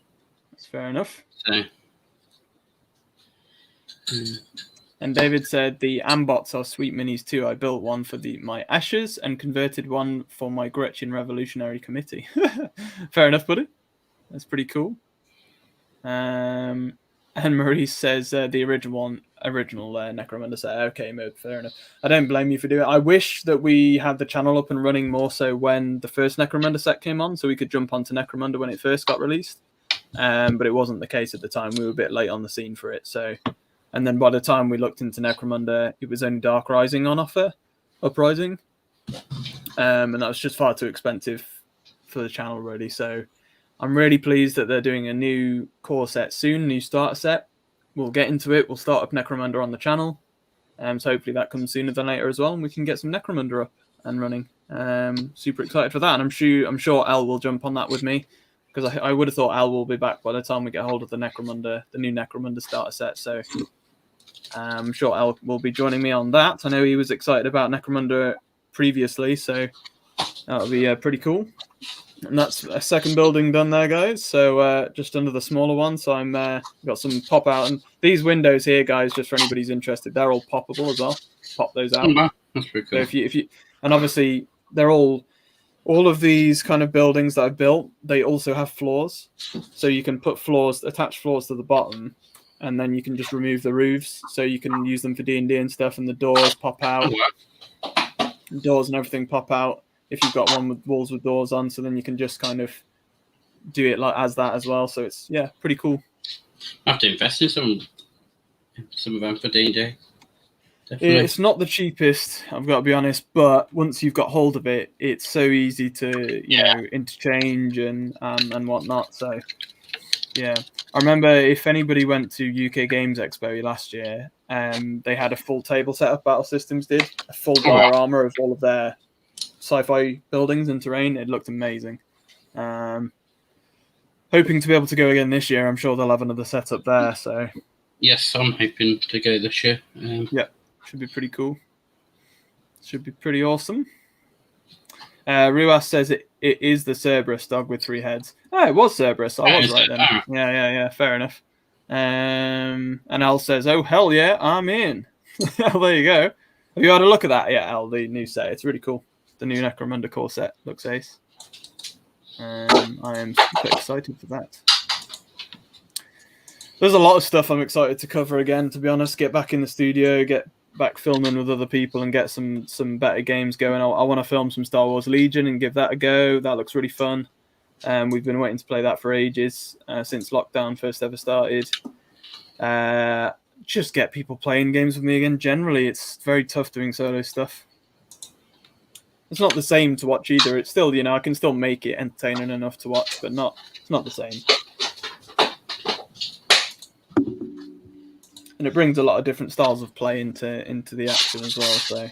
Speaker 1: That's fair enough.
Speaker 2: So.
Speaker 1: And David said the Ambots are sweet minis too. I built one for my Ashes and converted one for my Gretchen Revolutionary Committee. Fair enough, buddy. That's pretty cool. And Maurice says the original one original Necromunda set. Okay, mode, fair enough. I don't blame you for doing it. I wish that we had the channel up and running more so when the first Necromunda set came on, so we could jump onto Necromunda when it first got released. But it wasn't the case at the time. We were a bit late on the scene for it. So, and then by the time we looked into Necromunda, it was only Dark Rising on offer, Uprising, and that was just far too expensive for the channel, really. So, I'm really pleased that they're doing a new core set soon, new starter set. We'll get into it. We'll start up Necromunda on the channel. So hopefully that comes sooner than later as well, and we can get some Necromunda up and running. Super excited for that, and I'm sure Al will jump on that with me, because I would have thought Al will be back by the time we get hold of the Necromunda, the new Necromunda starter set. So I'm sure Al will be joining me on that. I know he was excited about Necromunda previously, so that'll be pretty cool. And that's a second building done there, guys. So just under the smaller one. So I'm got some pop out, and these windows here, guys, just for anybody who's interested, they're all poppable as well. Pop those out.
Speaker 2: Oh, that's pretty cool.
Speaker 1: So if you and obviously they're all of these kind of buildings that I've built, they also have floors, so you can put floors, attach floors to the bottom, and then you can just remove the roofs, so you can use them for D&D and stuff. And the doors pop out, doors and everything pop out. If you've got one with walls with doors on, so then you can just kind of do it like as that as well. So it's pretty cool.
Speaker 2: I have to invest in some of them for D&D. Definitely.
Speaker 1: It's not the cheapest, I've got to be honest, but once you've got hold of it, it's so easy to you know, interchange and whatnot. So yeah, I remember if anybody went to UK Games Expo last year, they had a full table set of Battle Systems did a full diorama of all of their sci-fi buildings and terrain. It looked amazing. Hoping to be able to go again this year. I'm sure they'll have another setup there. So
Speaker 2: yes, I'm hoping to go this year.
Speaker 1: Should be pretty cool. Should be pretty awesome. Ruas says it is the Cerberus dog with 3 heads. Oh, it was Cerberus. I was right then. Yeah. Fair enough. And Al says, "Oh hell yeah, I'm in." Well, there you go. Have you had a look at that? Yeah, Al, the new set. It's really cool. The new Necromunda core set looks ace. I am super excited for that. There's a lot of stuff I'm excited to cover again, to be honest. Get back in the studio, get back filming with other people, and get some better games going. I want to film some Star Wars Legion and give that a go. That looks really fun. We've been waiting to play that for ages, since lockdown first ever started. Just get people playing games with me again. Generally, it's very tough doing solo stuff. It's not the same to watch either. It's still, I can still make it entertaining enough to watch, but it's not the same. And it brings a lot of different styles of play into the action as well. So,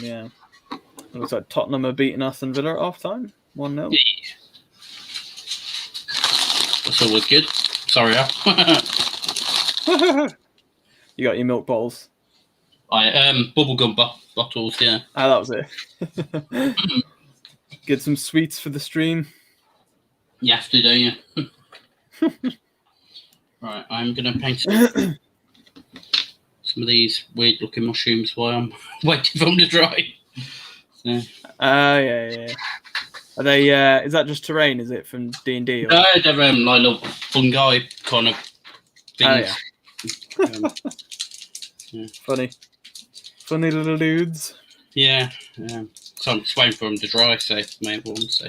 Speaker 1: yeah. It looks like Tottenham are beating Aston Villa at half-time. 1-0.
Speaker 2: That's always good. Sorry, Al.
Speaker 1: You got your milk bottles?
Speaker 2: Bubblegum bottles, yeah.
Speaker 1: Ah, that was it. Get some sweets for the stream.
Speaker 2: You have to, don't you? Right, I'm going to paint some of these weird-looking mushrooms while I'm waiting for them to dry. So.
Speaker 1: Yeah. Are they? Is that just terrain? Is it from D&D?
Speaker 2: No, they're like little fungi kind of things.
Speaker 1: Oh, yeah. Funny little dudes.
Speaker 2: Yeah. So I'm just waiting for them to dry, so maybe one. So.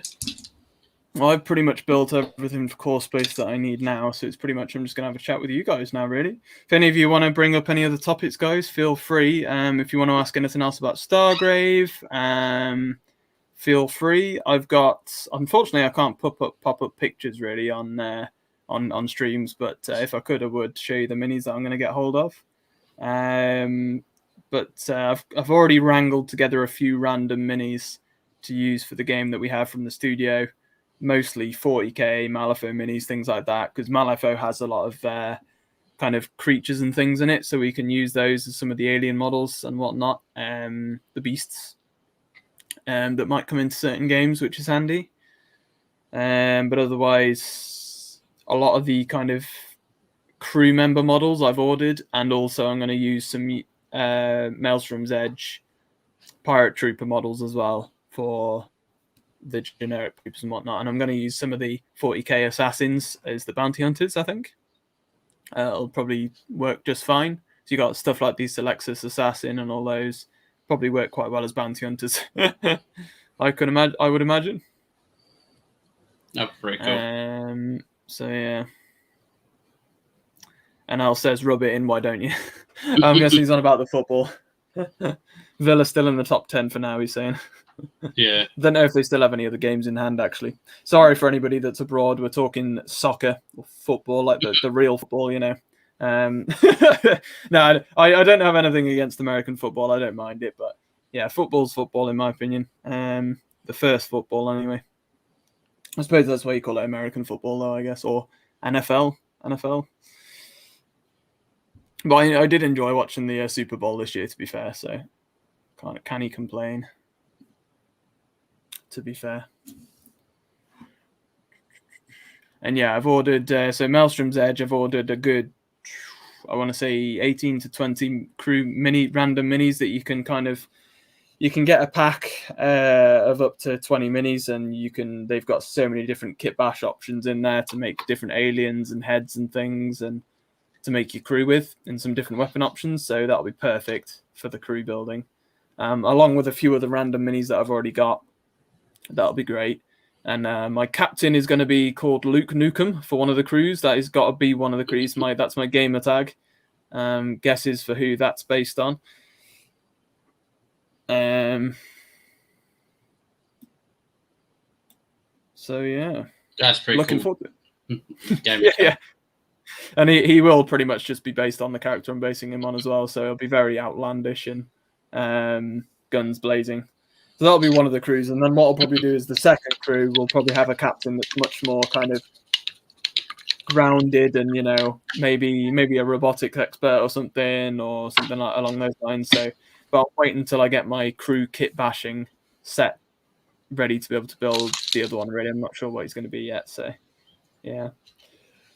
Speaker 1: Well, I've pretty much built everything for core space that I need now, so it's pretty much I'm just going to have a chat with you guys now, really. If any of you want to bring up any other topics, guys, feel free. If you want to ask anything else about Stargrave, feel free. Unfortunately, I can't pop up pictures really on streams, but if I could, I would show you the minis that I'm going to get hold of. But I've already wrangled together a few random minis to use for the game that we have from the studio. Mostly 40k Malifaux minis, things like that, because Malifaux has a lot of kind of creatures and things in it, so we can use those as some of the alien models and whatnot, the beasts that might come into certain games, which is handy. But otherwise, a lot of the kind of crew member models I've ordered, and also I'm going to use some Maelstrom's Edge pirate trooper models as well for the generic troops and whatnot, and I'm going to use some of the 40k assassins as the bounty hunters. I think it'll probably work just fine. So you got stuff like the Selexis Assassin and all those probably work quite well as bounty hunters. I would imagine.
Speaker 2: Oh, very cool.
Speaker 1: So yeah. And Al says, "Rub it in, why don't you?" I'm guessing he's on about the football. Villa still in the top 10 for now, he's saying.
Speaker 2: Yeah.
Speaker 1: Don't know if they still have any other games in hand, actually. Sorry for anybody that's abroad. We're talking soccer or football, like the real football, you know. No, I don't have anything against American football. I don't mind it, but yeah, football's football in my opinion. The first football, anyway. I suppose that's why you call it American football, though, I guess, or NFL. But I did enjoy watching the Super Bowl this year, to be fair. So, can he complain? To be fair. And yeah, I've ordered, so Maelstrom's Edge, I've ordered a good, I want to say 18 to 20 crew random minis that you can get a pack of up to 20 minis, and they've got so many different kit bash options in there to make different aliens and heads and things, and to make your crew with, and some different weapon options. So that'll be perfect for the crew building, along with a few other random minis that I've already got. That'll be great. And my captain is going to be called Luke Nukem for one of the crews. That has got to be one of the crews. That's my gamer tag. Guesses for who that's based on. So yeah,
Speaker 2: that's pretty
Speaker 1: looking
Speaker 2: cool.
Speaker 1: forward to it. Yeah. And he will pretty much just be based on the character I'm basing him on as well. So it'll be very outlandish and guns blazing. So that'll be one of the crews. And then what I'll probably do is the second crew will probably have a captain that's much more kind of grounded and, maybe a robotics expert or something like along those lines. So, but I'll wait until I get my crew kit bashing set ready to be able to build the other one already. I'm not sure what he's going to be yet. So, yeah.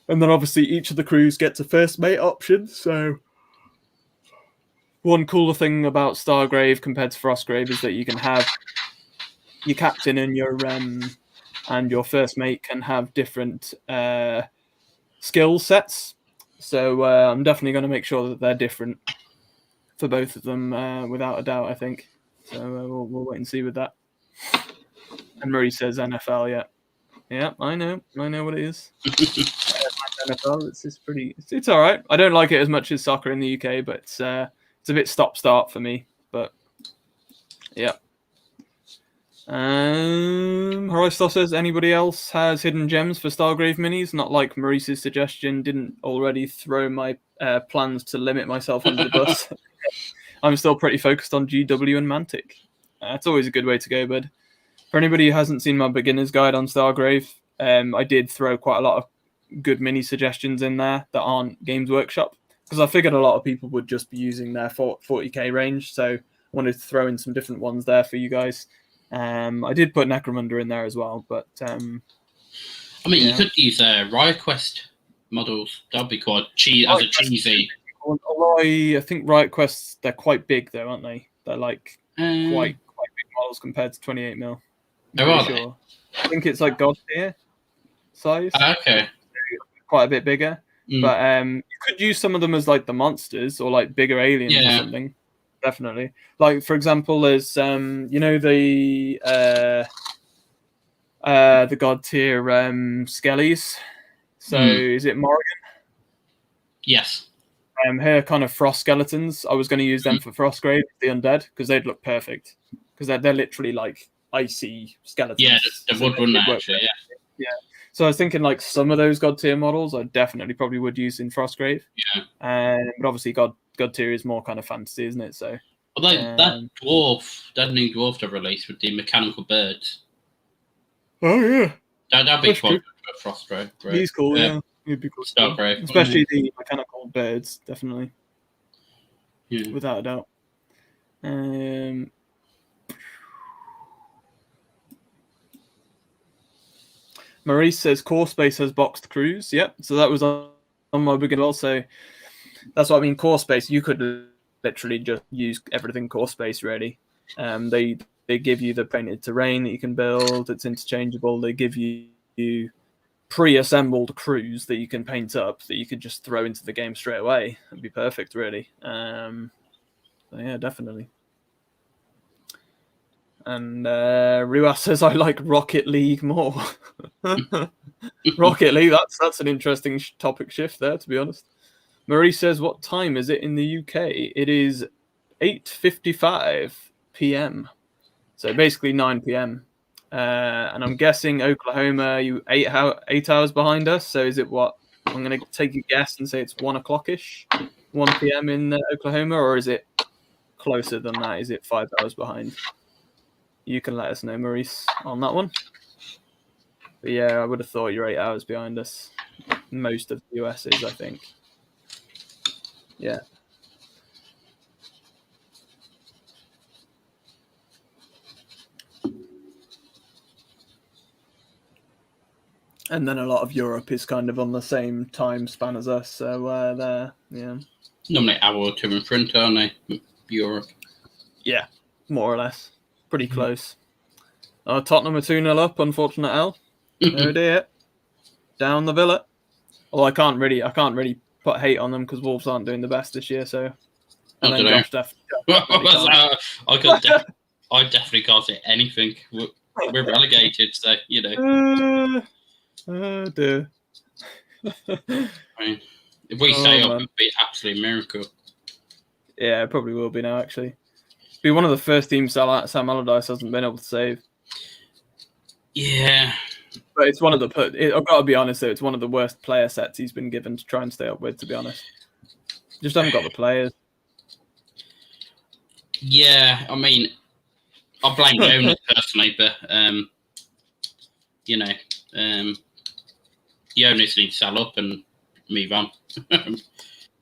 Speaker 1: And then obviously each of the crews gets a first mate option. So one cooler thing about Stargrave compared to Frostgrave is that you can have your captain and your first mate can have different skill sets. So I'm definitely going to make sure that they're different for both of them, without a doubt, I think. So we'll wait and see with that. And Murray says NFL, yeah. Yeah, I know what it is. NFL, it's all right. I don't like it as much as soccer in the UK, but it's a bit stop-start for me. But yeah. Horistos says, anybody else has hidden gems for Stargrave minis? Not like Maurice's suggestion. Didn't already throw my plans to limit myself under the bus. I'm still pretty focused on GW and Mantic. It's always a good way to go, bud. For anybody who hasn't seen my beginner's guide on Stargrave, I did throw quite a lot of good mini suggestions in there that aren't Games Workshop, because I figured a lot of people would just be using their 40k range, so I wanted to throw in some different ones there for you guys. I did put Necromunda in there as well, but
Speaker 2: you could use Riot Quest models. That'd be quite cheesy.
Speaker 1: Although I think Riot Quests, they're quite big though, aren't they? They're like quite big models compared to 28 mil.
Speaker 2: Sure.
Speaker 1: I think it's like God tier size.
Speaker 2: Okay.
Speaker 1: Quite a bit bigger. But you could use some of them as like the monsters or like bigger aliens or something. Definitely. Like for example, there's the God tier Skellies. So is it Morrigan?
Speaker 2: Yes.
Speaker 1: Her kind of frost skeletons. I was going to use them for Frostgrave, the undead, because they'd look perfect. Because they're literally like icy skeletons.
Speaker 2: Yeah, they would run that actually. Yeah.
Speaker 1: So I was thinking like some of those God tier models I definitely probably would use in Frostgrave.
Speaker 2: Yeah.
Speaker 1: But obviously God tier is more kind of fantasy, isn't it? So
Speaker 2: although that new dwarf they've released with the mechanical birds.
Speaker 1: Oh yeah.
Speaker 2: That'd be quite good for Frostgrave. Right?
Speaker 1: He's cool, yeah. He'd be cool.
Speaker 2: Stargrave.
Speaker 1: Especially the mechanical birds, definitely.
Speaker 2: Yeah.
Speaker 1: Without a doubt. Maurice says Core Space has boxed crews. Yep. So that was on my beginning also. That's what I mean. Core Space, you could literally just use everything Core Space really. They give you the painted terrain that you can build. It's interchangeable. They give you pre-assembled crews that you can paint up that you could just throw into the game straight away. It'd be perfect, really. Yeah, definitely. And Ruas says I like Rocket League more. Rocket League, that's an interesting topic shift there, to be honest. Marie says, what time is it in the UK? It is 8:55 p.m. So basically 9 p.m. And I'm guessing Oklahoma, you 8 hours behind us. So is it what? I'm going to take a guess and say it's 1 o'clock-ish, 1 p.m. in Oklahoma, or is it closer than that? Is it 5 hours behind? You can let us know, Maurice, on that one. But yeah, I would have thought you're 8 hours behind us. Most of the US is, I think. Yeah. And then a lot of Europe is kind of on the same time span as us. So there, yeah.
Speaker 2: Normally hour or two in front, aren't they? Europe.
Speaker 1: Yeah, more or less. Pretty close. Tottenham are 2-0 up, unfortunate L. Oh dear. Down the Villa. Well, I can't really put hate on them because Wolves aren't doing the best this year, so and then Josh
Speaker 2: I definitely can't say anything. We're relegated, so you know.
Speaker 1: Oh dear.
Speaker 2: I mean, if we stay up, it'd be an absolute miracle.
Speaker 1: Yeah, it probably will be now, actually. It'll be one of the first teams Sam Allardyce hasn't been able to save.
Speaker 2: Yeah.
Speaker 1: But it's one of the... I've got to be honest, though, it's one of the worst player sets he's been given to try and stay up with, to be honest. Just haven't got the players.
Speaker 2: Yeah, I mean, I blame Jonas personally, but, you know, Jonas needs to sell up and move on.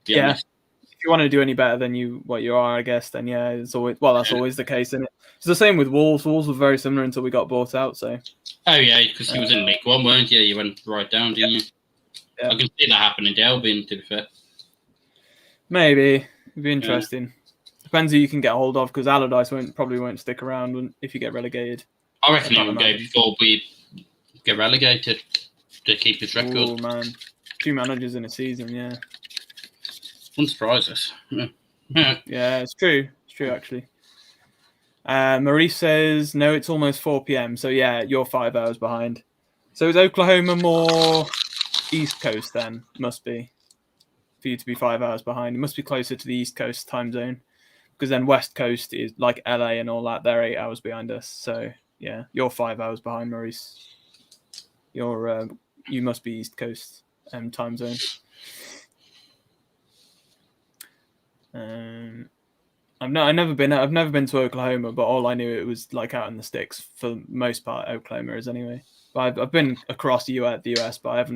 Speaker 1: Yeah. Honest. If you want to do any better than what you are, I guess, then yeah, it's always always the case, isn't it? It's the same with Wolves. Wolves were very similar until we got bought out, so...
Speaker 2: Oh, yeah, because he was in League One, weren't you? You went right down, didn't you? Yeah. I can see that happening to Albion, to be fair.
Speaker 1: Maybe. It'd be interesting. Depends who you can get a hold of, because Allardyce probably won't stick around if you get relegated.
Speaker 2: I reckon he will go before we get relegated to keep his record.
Speaker 1: Oh, man. 2 managers in a season, yeah.
Speaker 2: Wouldn't surprise us.
Speaker 1: Yeah, it's true. It's true, actually. Marie says, no, it's almost 4 p.m. So, yeah, you're 5 hours behind. So is Oklahoma more East Coast then? Must be. For you to be 5 hours behind. It must be closer to the East Coast time zone. Because then West Coast is like LA and all that. They're 8 hours behind us. So, yeah, you're 5 hours behind, Maurice. You must be East Coast time zone. I've never been to Oklahoma, but all I knew it was like out in the sticks for the most part. Oklahoma is anyway. But I've been across the US, but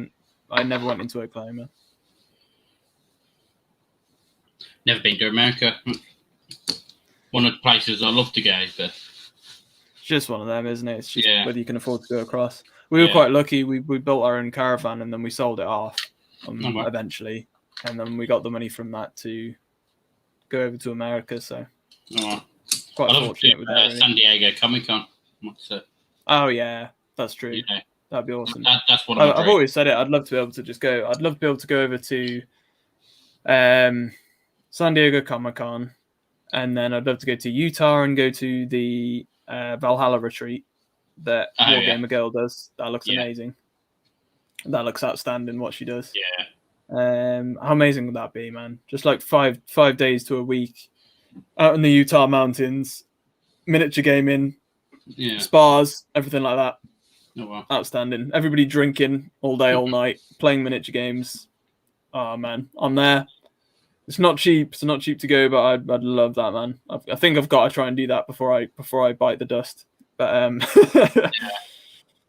Speaker 1: I never went into Oklahoma.
Speaker 2: Never been to America. One of the places I love to go, but
Speaker 1: it's just one of them, isn't it? It's just whether you can afford to go across. We were quite lucky. We built our own caravan and then we sold it off eventually, and then we got the money from that to go over to America. So quite fortunate with that. Really.
Speaker 2: San Diego Comic-Con.
Speaker 1: Oh yeah, that's true.
Speaker 2: You know,
Speaker 1: that'd be awesome.
Speaker 2: That's what
Speaker 1: I've always said it. I'd love to be able to just go. I'd love to be able to go over to San Diego Comic-Con, and then I'd love to go to Utah and go to the Valhalla retreat that Wargamer Girl does. That looks amazing. That looks outstanding what she does.
Speaker 2: Yeah.
Speaker 1: How amazing would that be, man? Just like five days to a week out in the Utah mountains, miniature gaming, spas, everything like that.
Speaker 2: Oh, wow.
Speaker 1: Outstanding. Everybody drinking all day, all night, playing miniature games. Oh man, I'm there. It's not cheap. It's not cheap to go, but I'd love that, man. I think I've got to try and do that before I bite the dust. But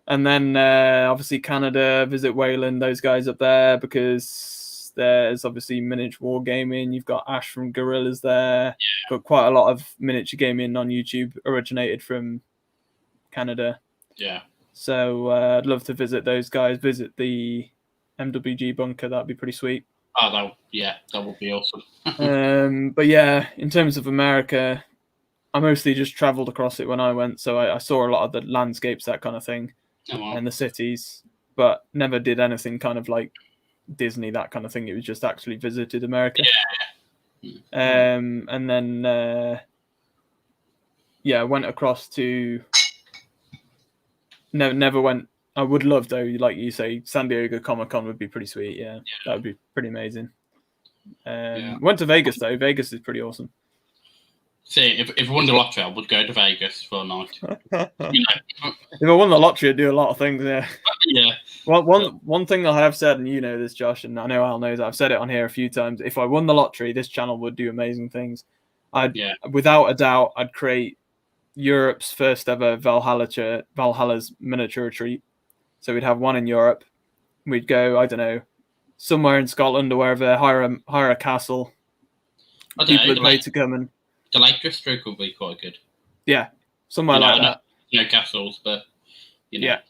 Speaker 1: and then obviously Canada, visit Wayland, those guys up there, because there's obviously miniature wargaming. You've got Ash from Gorillas there, but quite a lot of miniature gaming on YouTube originated from Canada.
Speaker 2: Yeah.
Speaker 1: So I'd love to visit those guys, visit the MWG bunker. That'd be pretty sweet.
Speaker 2: Oh, that would be awesome.
Speaker 1: But yeah, in terms of America, I mostly just travelled across it when I went, so I saw a lot of the landscapes, that kind of thing, and the cities. but never did anything kind of like Disney, that kind of thing. It was just actually visited America. And then went across to never went. I would love though, like you say, San Diego Comic-Con would be pretty sweet. Yeah, that would be pretty amazing. Went to Vegas though. Vegas is pretty awesome.
Speaker 2: See, if I won the lottery, I would go to Vegas for a night.
Speaker 1: If I won the lottery, I'd do a lot of things. Yeah.
Speaker 2: Yeah.
Speaker 1: Well, one thing I have said, and you know this, Josh, and I know Al knows, I've said it on here a few times. If I won the lottery, this channel would do amazing things. Without a doubt, I'd create Europe's first ever Valhalla's miniature retreat. So we'd have one in Europe. We'd go, I don't know, somewhere in Scotland or wherever, hire a castle. People would pay to come and.
Speaker 2: The Lake District would be quite good.
Speaker 1: Yeah, somewhere like that.
Speaker 2: No castles, but
Speaker 1: yeah,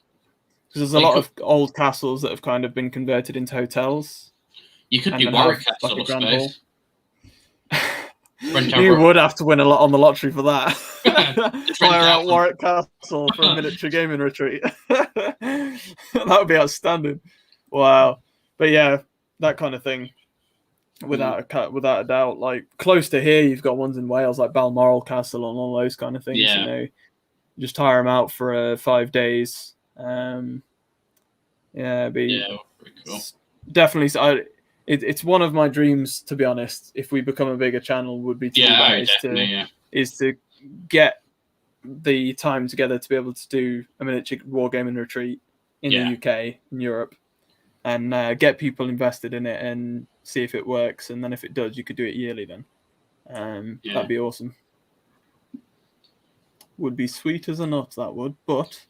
Speaker 1: because there's a lot of old castles that have kind of been converted into hotels.
Speaker 2: You could do Warwick Castle, I suppose.
Speaker 1: You would have to win a lot on the lottery for that. Fire out Warwick Castle for a miniature gaming retreat. That would be outstanding. Wow, but yeah, that kind of thing. Without a doubt, like close to here, you've got ones in Wales like Balmoral Castle and all those kind of things.
Speaker 2: Yeah.
Speaker 1: You know, just hire them out for 5 days. Pretty
Speaker 2: cool.
Speaker 1: Definitely. It's one of my dreams, to be honest. If we become a bigger channel, would be to get the time together to be able to do a miniature wargaming retreat in the UK, in Europe, and get people invested in it and see if it works. And then if it does, you could do it yearly then. That'd be awesome. Would be sweet as a nut, that would. But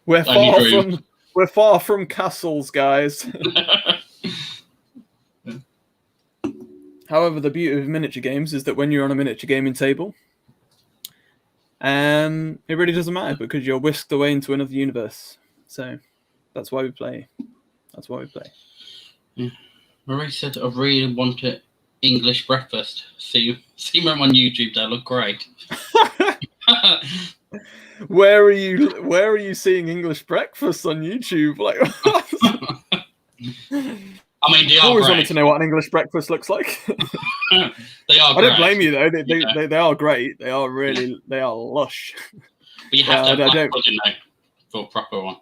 Speaker 1: we're far from castles, guys. However, the beauty of miniature games is that when you're on a miniature gaming table, it really doesn't matter because you're whisked away into another universe. So that's why we play.
Speaker 2: Yeah. Marie said, I really want an English breakfast. See them on YouTube, they look great.
Speaker 1: Where are you seeing English breakfast on YouTube? Like,
Speaker 2: I mean, I
Speaker 1: always wanted to know what an English breakfast looks like.
Speaker 2: They are.
Speaker 1: I don't blame you though. They are great. They are lush.
Speaker 2: But you have to have black pudding though for a proper one.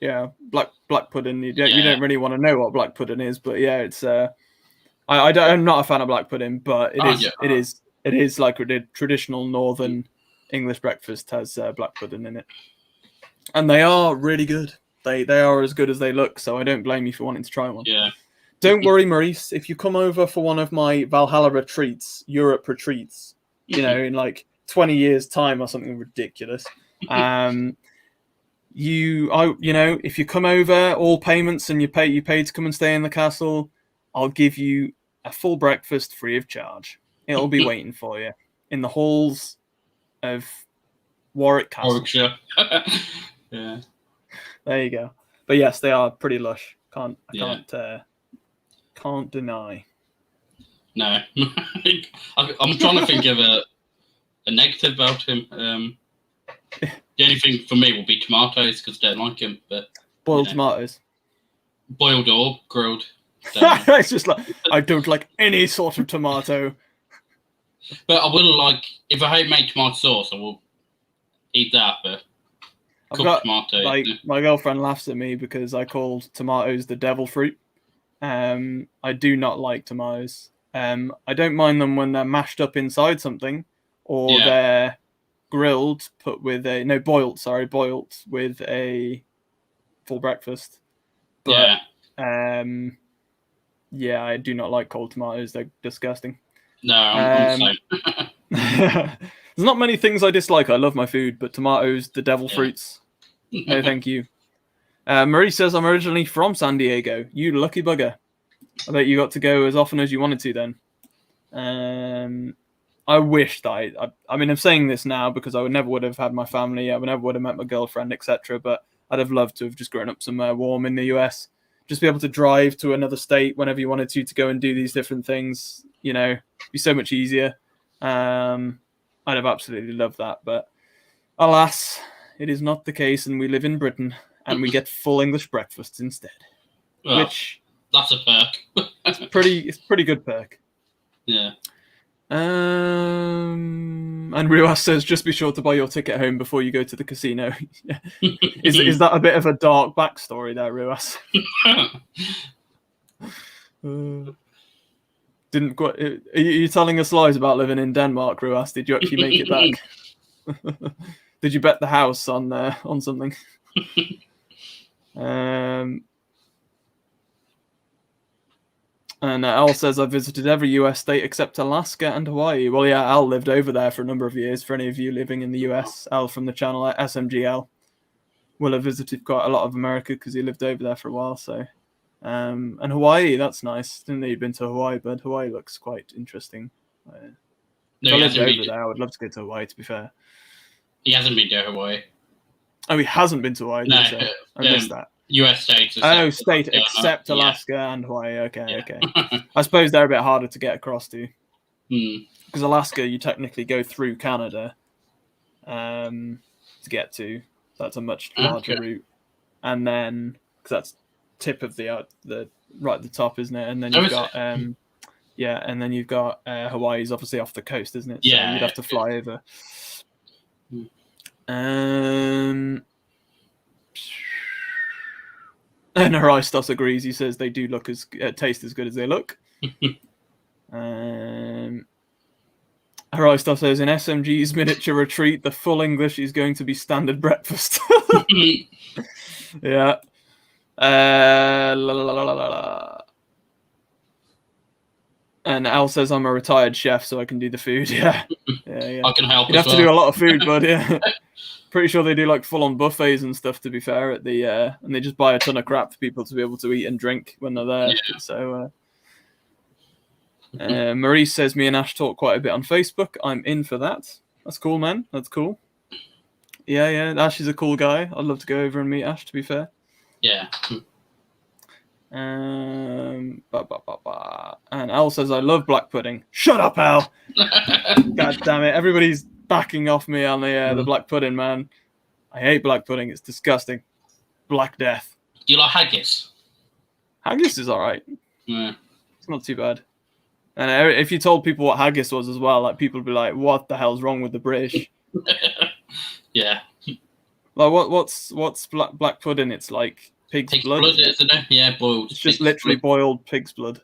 Speaker 1: Yeah, black pudding. You don't really want to know what black pudding is, but yeah, it's. I'm not a fan of black pudding, but it is like a traditional northern English breakfast has black pudding in it, and they are really good. They are as good as they look, so I don't blame you for wanting to try one.
Speaker 2: Yeah.
Speaker 1: Don't worry, Maurice. If you come over for one of my Valhalla retreats, Europe retreats, in like 20 years' time or something ridiculous, if you come over, all payments and you pay to come and stay in the castle, I'll give you a full breakfast free of charge. It'll be waiting for you in the halls of Warwick Castle.
Speaker 2: Warwickshire. Yeah.
Speaker 1: There you go. But yes, they are pretty lush. Can't deny.
Speaker 2: No. I'm trying to think of a negative about him. The only thing for me will be tomatoes because I don't like them. But
Speaker 1: boiled tomatoes.
Speaker 2: Boiled or grilled.
Speaker 1: It's just like, I don't like any sort of tomato.
Speaker 2: But I will like, if I made tomato sauce, I will eat that. But tomatoes.
Speaker 1: Like, my girlfriend laughs at me because I called tomatoes the devil fruit. I do not like tomatoes. I don't mind them when they're mashed up inside something or they're boiled with a full breakfast. But I do not like cold tomatoes. They're disgusting.
Speaker 2: No, I'm
Speaker 1: There's not many things I dislike. I love my food, but tomatoes, the devil fruits. No, thank you. Marie says, I'm originally from San Diego. You lucky bugger. I bet you got to go as often as you wanted to then. I wish that I'm saying this now because I never would have had my family. I never would have met my girlfriend, etc. But I'd have loved to have just grown up somewhere warm in the US. Just be able to drive to another state whenever you wanted to go and do these different things. Be so much easier. I'd have absolutely loved that. But alas, it is not the case, and we live in Britain, and we get full English breakfasts instead.
Speaker 2: Well,
Speaker 1: which
Speaker 2: that's a perk.
Speaker 1: it's pretty good perk.
Speaker 2: Yeah.
Speaker 1: And Ruas says, just be sure to buy your ticket home before you go to the casino. Is that a bit of a dark backstory there, Ruas? Didn't quite. Are you telling us lies about living in Denmark, Ruas? Did you actually make it back? Did you bet the house on something? And Al says, I visited every US state except Alaska and Hawaii. Well, yeah, Al lived over there for a number of years. For any of you living in the US, Al from the channel SMGL will have visited quite a lot of America because he lived over there for a while. So, and Hawaii, that's nice. Didn't know you'd been to Hawaii, but Hawaii looks quite interesting. If I lived over there, I would love to go to Hawaii, to be fair.
Speaker 2: He hasn't been to Hawaii.
Speaker 1: Oh, he hasn't been to Hawaii?
Speaker 2: No,
Speaker 1: I missed that.
Speaker 2: US states.
Speaker 1: State except Alaska and Hawaii. Okay. I suppose they're a bit harder to get across to. Because Alaska, you technically go through Canada to get to. So that's a much larger route. And then, because that's tip of the right at the top, isn't it? And then you've got and then you've got Hawaii's obviously off the coast, isn't it? So you'd have to fly over. And Aristos agrees. He says they do look taste as good as they look. Aristos says in SMG's miniature retreat, the full English is going to be standard breakfast. Yeah. And Al says I'm a retired chef, so I can do the food. Yeah.
Speaker 2: I can help.
Speaker 1: You'd have to do a lot of food, but yeah. Pretty sure they do like full-on buffets and stuff, to be fair, at the and they just buy a ton of crap for people to be able to eat and drink when they're there. Yeah. So Maurice says me and Ash talk quite a bit on Facebook. I'm in for that. That's cool, man. That's cool. Yeah. Ash is a cool guy. I'd love to go over and meet Ash, to be fair.
Speaker 2: Yeah.
Speaker 1: And Al says I love black pudding. Shut up, Al. God damn it! Everybody's backing off me on the black pudding, man. I hate black pudding. It's disgusting. Black death.
Speaker 2: Do you like haggis?
Speaker 1: Haggis is all right.
Speaker 2: Yeah.
Speaker 1: It's not too bad. And if you told people what haggis was as well, like people would be like, "What the hell's wrong with the British?"
Speaker 2: Yeah.
Speaker 1: Like what's black pudding? It's like pig's blood,
Speaker 2: isn't it? Yeah, boiled.
Speaker 1: It's just literally boiled pig's blood.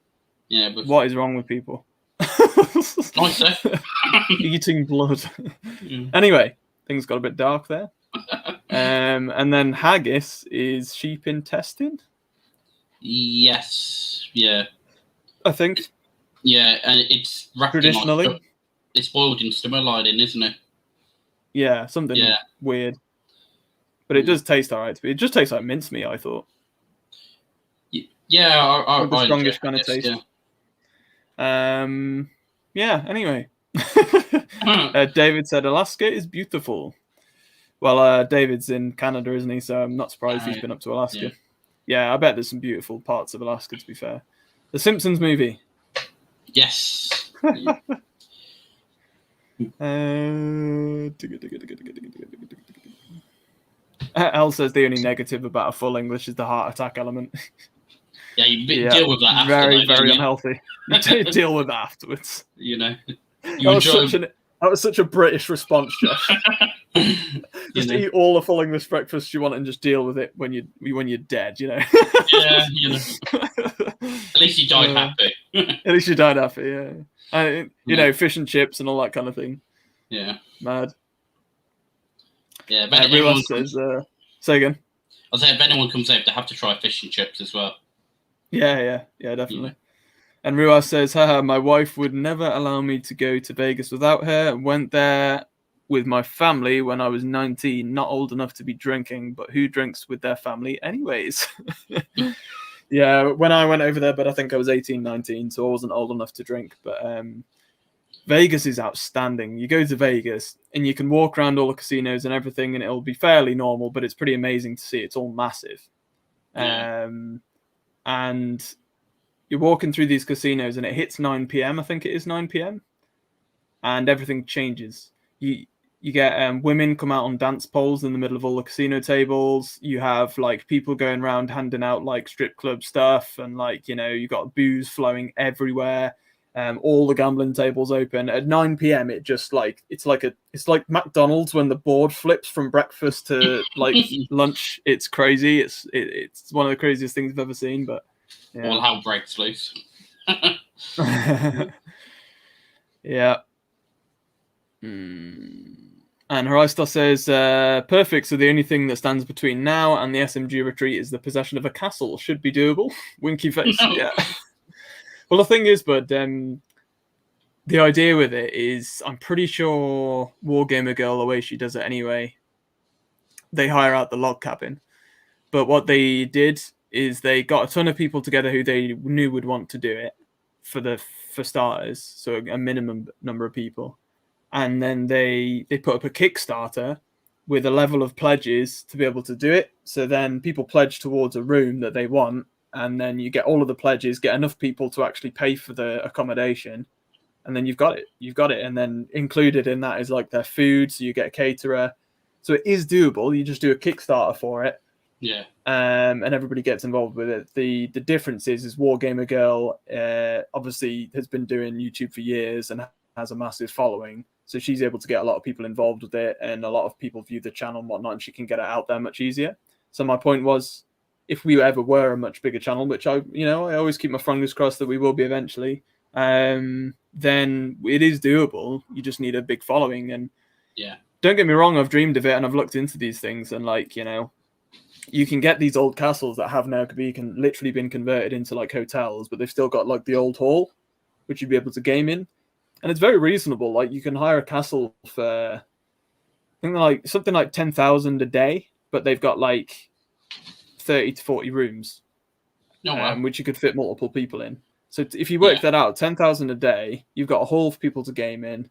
Speaker 2: Yeah. But...
Speaker 1: What is wrong with people?
Speaker 2: Nice, eh?
Speaker 1: Eating blood. Anyway, things got a bit dark there. And then haggis is sheep intestine.
Speaker 2: Yes. Yeah.
Speaker 1: I think.
Speaker 2: Yeah, and it's
Speaker 1: traditionally
Speaker 2: it's boiled in stomach lining, isn't it?
Speaker 1: Yeah, something weird. But it does taste alright. It just tastes like mincemeat, I thought.
Speaker 2: Yeah,
Speaker 1: I the strongest kind of taste. Yeah. Anyway, David said Alaska is beautiful. Well, David's in Canada, isn't he? So I'm not surprised he's been up to Alaska. Yeah, I bet there's some beautiful parts of Alaska. To be fair, the Simpsons movie.
Speaker 2: Yes.
Speaker 1: Al says the only negative about a full English is the heart attack element.
Speaker 2: Yeah, you deal with that after.
Speaker 1: Very unhealthy. You deal with that afterwards.
Speaker 2: You know.
Speaker 1: That was such a British response, Josh. Just eat all the full English breakfast you want and just deal with it when you're dead, you know.
Speaker 2: Yeah, you know. At least you died happy.
Speaker 1: At least you died happy, yeah. And, you know, fish and chips and all that kind of thing.
Speaker 2: Yeah.
Speaker 1: Mad.
Speaker 2: Yeah, but
Speaker 1: everyone says, say again.
Speaker 2: I'll say if anyone comes over, they have to try fish and chips as well.
Speaker 1: Yeah, definitely. Yeah. And Ruas says, haha, my wife would never allow me to go to Vegas without her. Went there with my family when I was 19, not old enough to be drinking, but who drinks with their family anyways? Yeah, when I went over there, but I think I was 18, 19, so I wasn't old enough to drink. But Vegas is outstanding. You go to Vegas and you can walk around all the casinos and everything, and it'll be fairly normal, but it's pretty amazing to see. It's all massive. Yeah. And you're walking through these casinos and it hits 9 p.m. I think it is 9 p.m. And everything changes. You get women come out on dance poles in the middle of all the casino tables. You have like people going around handing out like strip club stuff, and like you got booze flowing everywhere. All the gambling tables open at 9 p.m. It just like it's like McDonald's when the board flips from breakfast to like lunch. It's crazy. It's one of the craziest things I've ever seen. But yeah.
Speaker 2: All hell breaks loose.
Speaker 1: Yeah. And Horistar says, perfect, so the only thing that stands between now and the SMG retreat is the possession of a castle. Should be doable. Winky face. No. Yeah. Well, the thing is, but the idea with it is, I'm pretty sure Wargamer Girl, the way she does it anyway, they hire out the log cabin. But what they did is they got a ton of people together who they knew would want to do it for starters, so a minimum number of people. And then they put up a Kickstarter with a level of pledges to be able to do it. So then people pledge towards a room that they want, and then you get all of the pledges, get enough people to actually pay for the accommodation, and then you've got it. And then included in that is like their food, so you get a caterer. So it is doable. You just do a Kickstarter for it.
Speaker 2: Yeah.
Speaker 1: And everybody gets involved with it. The difference is Wargamer Girl obviously has been doing YouTube for years and has a massive following. So she's able to get a lot of people involved with it, and a lot of people view the channel and whatnot, and she can get it out there much easier. So my point was, if we ever were a much bigger channel, which I always keep my fingers crossed that we will be eventually, then it is doable. You just need a big following. And
Speaker 2: yeah,
Speaker 1: don't get me wrong, I've dreamed of it and I've looked into these things, and like, you can get these old castles that have now literally been converted into like hotels, but they've still got like the old hall, which you'd be able to game in. And it's very reasonable. Like, you can hire a castle for, I think like something like 10,000 a day, but they've got like 30 to 40 rooms, which you could fit multiple people in. So if you work that out, 10,000 a day, you've got a hall for people to game in.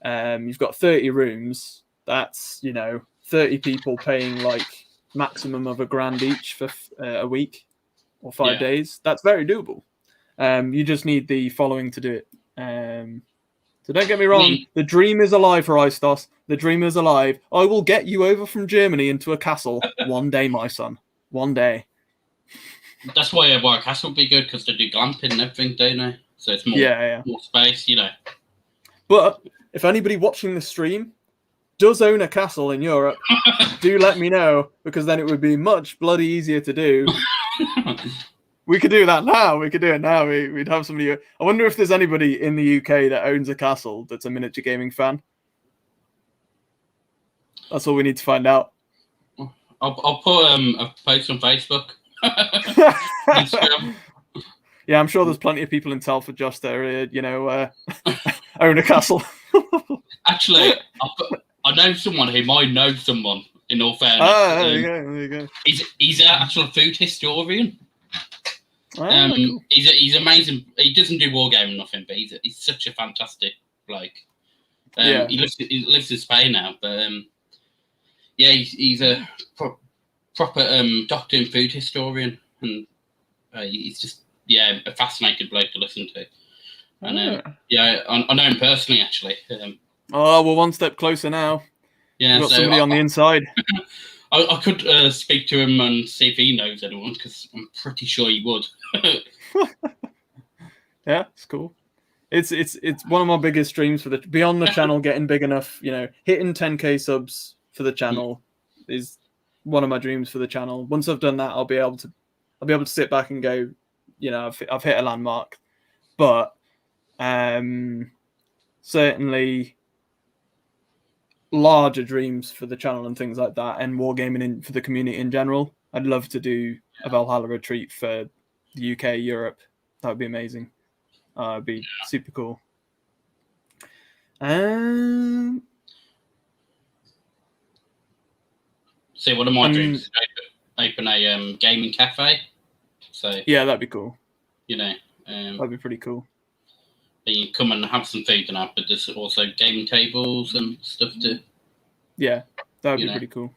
Speaker 1: You've got 30 rooms. That's 30 people paying like maximum of $1,000 each for a week or 5 days. That's very doable. You just need the following to do it. So don't get me wrong, the dream is alive, Horistos. The dream is alive. I will get you over from Germany into a castle one day, my son. One day.
Speaker 2: That's why a castle would be good, because they do glamping and everything, don't they? So it's more space,
Speaker 1: But if anybody watching the stream does own a castle in Europe, do let me know, because then it would be much bloody easier to do. We could do that now. We could do it now. We'd have somebody. I wonder if there's anybody in the UK that owns a castle that's a miniature gaming fan. That's all we need to find out.
Speaker 2: I'll put a post on Facebook. Instagram.
Speaker 1: Yeah, I'm sure there's plenty of people in Telford, Josh, that own a castle.
Speaker 2: Actually, I know someone who might know someone. In all fairness,
Speaker 1: there you go.
Speaker 2: He's an actual food historian.
Speaker 1: Cool.
Speaker 2: He's amazing. He doesn't do wargaming nothing, but he's such a fantastic bloke. He lives in Spain now, but he's a proper doctor and food historian, and he's just a fascinating bloke to listen to. And I know him personally, actually.
Speaker 1: We're one step closer now.
Speaker 2: Yeah,
Speaker 1: we've got somebody on the inside.
Speaker 2: I could speak to him and see if he knows anyone, because I'm pretty sure he would.
Speaker 1: Yeah, it's cool. It's one of my biggest dreams for beyond the channel getting big enough. Hitting 10k subs for the channel is one of my dreams for the channel. Once I've done that, I'll be able to sit back and go, I've hit a landmark. But certainly larger dreams for the channel and things like that, and wargaming for the community in general. I'd love to do a Valhalla retreat for the UK, Europe. That would be amazing. It'd be super cool.
Speaker 2: See, one of my dreams is to open a gaming cafe. So
Speaker 1: yeah, that'd be cool.
Speaker 2: That'd
Speaker 1: be pretty cool.
Speaker 2: Then you come and have some food and that, but there's also gaming tables and stuff too.
Speaker 1: Yeah, that would be pretty cool.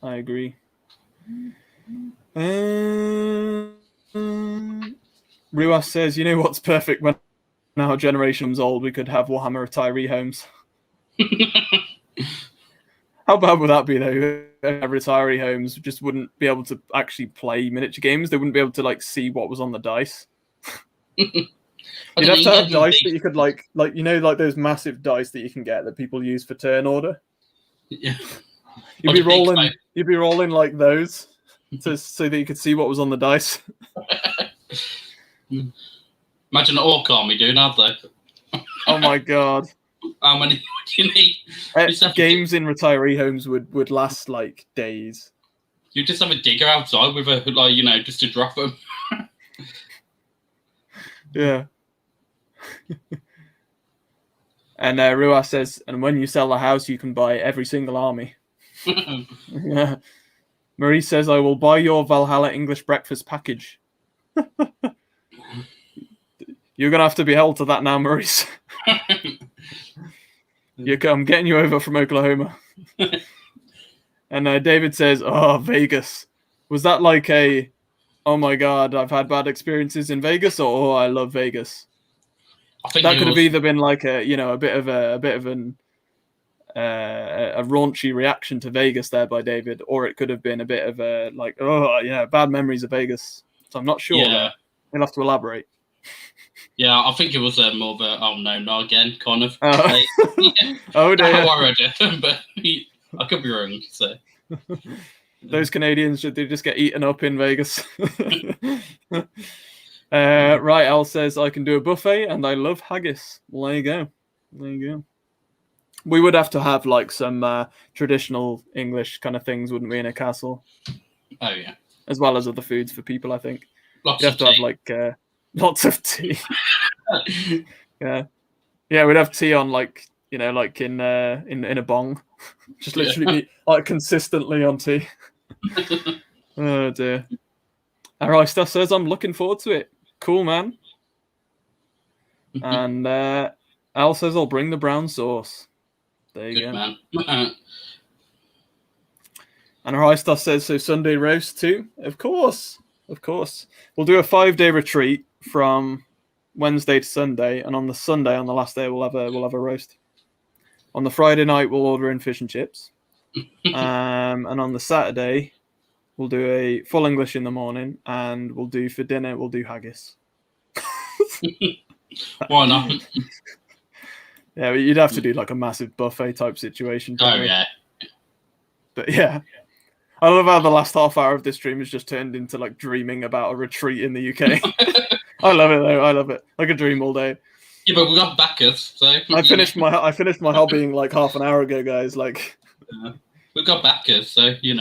Speaker 1: I agree. Ruas says, what's perfect when our generation's old? We could have Warhammer retiree homes. How bad would that be though? Retiree homes just wouldn't be able to actually play miniature games. They wouldn't be able to like see what was on the dice. You'd have to have dice that you could like like those massive dice that you can get that people use for turn order.
Speaker 2: Yeah.
Speaker 1: You'd be rolling like those so that you could see what was on the dice.
Speaker 2: Imagine an orc army doing that though.
Speaker 1: Oh my god.
Speaker 2: How many do you need?
Speaker 1: Games in retiree homes would last like days.
Speaker 2: You just have a digger outside with a like just to drop them.
Speaker 1: Yeah. And Ruah says, and when you sell the house, you can buy every single army. Yeah. Marie says, I will buy your Valhalla English breakfast package. You're going to have to be held to that now, Maurice. I'm getting you over from Oklahoma. And David says, oh, Vegas. Was that like a, oh my God, I've had bad experiences in Vegas, or oh, I love Vegas?
Speaker 2: I think
Speaker 1: that could have either been like a bit of a raunchy reaction to Vegas there by David, or it could have been a bit of a like, oh yeah, bad memories of Vegas. So I'm not sure.
Speaker 2: Yeah.
Speaker 1: You'll have to elaborate.
Speaker 2: Yeah, I think it was more of a, oh no, not again, kind of.
Speaker 1: Yeah. Oh dear.
Speaker 2: How I read it, but I could be wrong. So
Speaker 1: those Canadians, they just get eaten up in Vegas. Right, Al says I can do a buffet and I love haggis. Well, there you go. There you go. We would have to have like some traditional English kind of things, wouldn't we, in a castle?
Speaker 2: Oh yeah.
Speaker 1: As well as other foods for people, I think.
Speaker 2: Lots
Speaker 1: You'd have to have like lots of tea. Yeah, we'd have tea on like like in a bong, just literally be like consistently on tea. Oh dear. Arista says I'm looking forward to it. Cool, man. And Al says I'll bring the brown sauce. There you go.
Speaker 2: Man.
Speaker 1: And Arista says so Sunday roast too. Of course. We'll do a 5-day retreat from Wednesday to Sunday, and on the Sunday, on the last day, we'll have a roast. On the Friday night, we'll order in fish and chips, and on the Saturday, we'll do a full English in the morning, and we'll do for dinner haggis.
Speaker 2: Why not?
Speaker 1: Yeah, but you'd have to do like a massive buffet type situation.
Speaker 2: Oh yeah.
Speaker 1: But yeah. I love how the last half hour of this stream has just turned into like dreaming about a retreat in the UK. I love it though. I love it. Like a dream all day.
Speaker 2: Yeah, but we got backers, so
Speaker 1: I finished my hobbying like half an hour ago, guys. Like
Speaker 2: we got backers, so
Speaker 1: we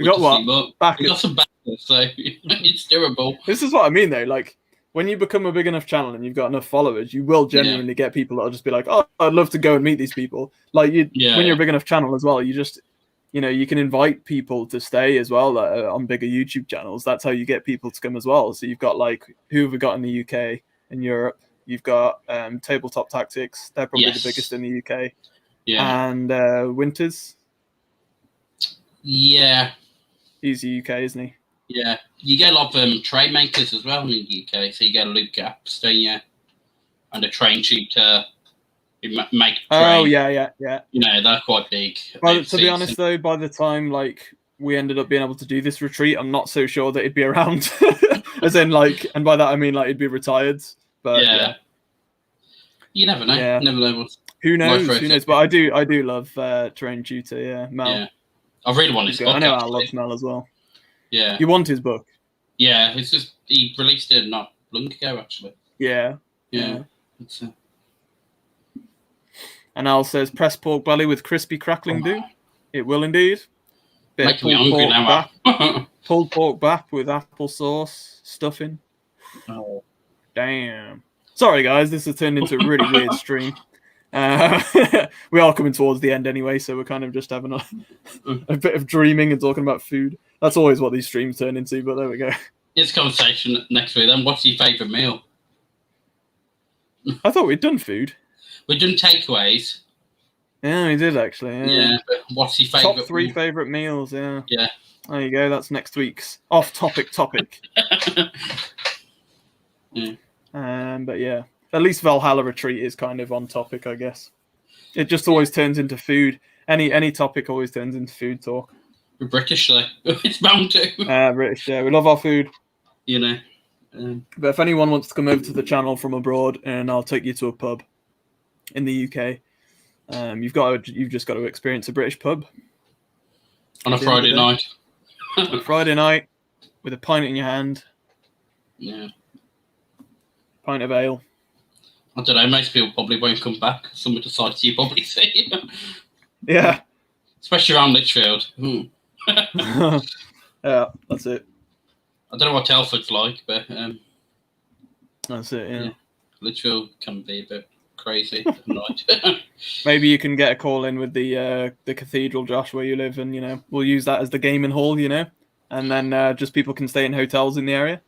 Speaker 1: got what? Backers.
Speaker 2: We got some backers, so it's doable.
Speaker 1: This is what I mean though. Like when you become a big enough channel and you've got enough followers, you will genuinely get people that'll just be like, "Oh, I'd love to go and meet these people." Like when you're a big enough channel as well, you just you can invite people to stay as well on bigger YouTube channels. That's how you get people to come as well. So you've got like, who have we got in the UK, in Europe? You've got Tabletop Tactics. They're probably the biggest in the UK.
Speaker 2: Yeah.
Speaker 1: And Winters.
Speaker 2: Yeah.
Speaker 1: He's UK, isn't he?
Speaker 2: Yeah. You get a lot of trade makers as well in the UK. So you get a Luke Gaps, don't you? And a train shooter. Make train.
Speaker 1: Oh yeah.
Speaker 2: They're quite big.
Speaker 1: To be honest though, by the time like we ended up being able to do this retreat, I'm not so sure that it'd be around. As in like, and by that I mean like it'd be retired. But yeah.
Speaker 2: You never know.
Speaker 1: Yeah.
Speaker 2: Never know.
Speaker 1: Who knows? But I do love Terrain Tutor. Yeah, Mel.
Speaker 2: Yeah. I really want his book.
Speaker 1: I know I love Mel as well.
Speaker 2: Yeah.
Speaker 1: You want his book?
Speaker 2: Yeah, it's just he released it not long ago actually.
Speaker 1: Yeah.
Speaker 2: It's,
Speaker 1: And Al says, press pork belly with crispy crackling do. It will indeed. Bit pulled pork bap with applesauce stuffing.
Speaker 2: Oh.
Speaker 1: Damn. Sorry, guys. This has turned into a really weird stream. We are coming towards the end anyway, so we're kind of just having a bit of dreaming and talking about food. That's always what these streams turn into, but there we go.
Speaker 2: It's conversation next week then. What's your favourite meal?
Speaker 1: I thought we'd done food.
Speaker 2: We've done takeaways.
Speaker 1: Yeah, we did actually.
Speaker 2: Yeah, but what's your favourite?
Speaker 1: Top 3 favourite meals, yeah.
Speaker 2: Yeah.
Speaker 1: There you go. That's next week's off-topic topic.
Speaker 2: Yeah.
Speaker 1: But yeah, at least Valhalla Retreat is kind of on topic, I guess. It just always turns into food. Any topic always turns into food talk.
Speaker 2: We're British, though. It's bound to.
Speaker 1: British, yeah. We love our food.
Speaker 2: You know.
Speaker 1: But if anyone wants to come over to the channel from abroad, and I'll take you to a pub in the UK, you've just got to experience a British pub
Speaker 2: On a Friday night.
Speaker 1: On a Friday night, with a pint in your hand.
Speaker 2: Yeah.
Speaker 1: Pint of ale.
Speaker 2: I don't know. Most people probably won't come back. Some of the sites you probably see.
Speaker 1: Yeah.
Speaker 2: Especially around Lichfield.
Speaker 1: Yeah, that's it.
Speaker 2: I don't know what Telford's like, but
Speaker 1: that's it. Yeah.
Speaker 2: Lichfield can be a bit crazy at night.
Speaker 1: Maybe you can get a call in with the cathedral, Josh, where you live, and we'll use that as the gaming hall, and then just people can stay in hotels in the area.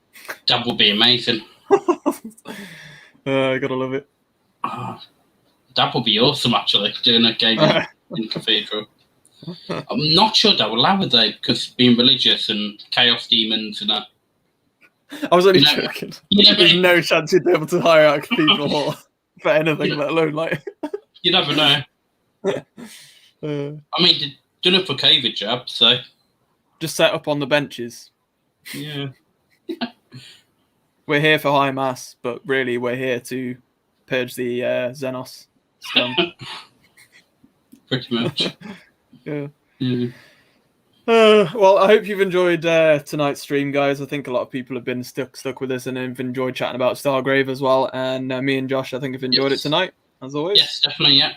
Speaker 2: That would be amazing.
Speaker 1: I gotta love it.
Speaker 2: That would be awesome, actually, doing a game in the cathedral. I'm not sure that will allow it though, because being religious and chaos demons and that.
Speaker 1: I was only joking. There's no chance you'd be able to hire out a cathedral hall for anything, let alone like.
Speaker 2: You never know. I mean, they've done it for COVID jab, so.
Speaker 1: Just set up on the benches.
Speaker 2: Yeah.
Speaker 1: We're here for high mass, but really we're here to purge the Xenos scum.
Speaker 2: Pretty much.
Speaker 1: Yeah.
Speaker 2: Mm.
Speaker 1: Well, I hope you've enjoyed tonight's stream, guys. I think a lot of people have been stuck with us and have enjoyed chatting about Stargrave as well. And me and Josh, I think, have enjoyed it tonight, as always.
Speaker 2: Yes, definitely, yeah.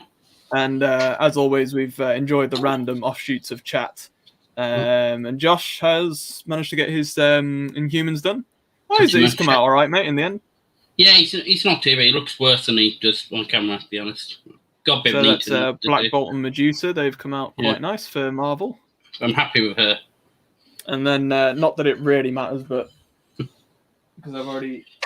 Speaker 1: And as always, we've enjoyed the random offshoots of chat. And Josh has managed to get his Inhumans done. He's come out all right, mate, in the end.
Speaker 2: Yeah, he's not too bad. He looks worse than he does on camera, to be honest. Got a bit of neat.
Speaker 1: That's Black Bolt and Medusa. They've come out quite nice for Marvel.
Speaker 2: I'm happy with her.
Speaker 1: And then, not that it really matters, but because I've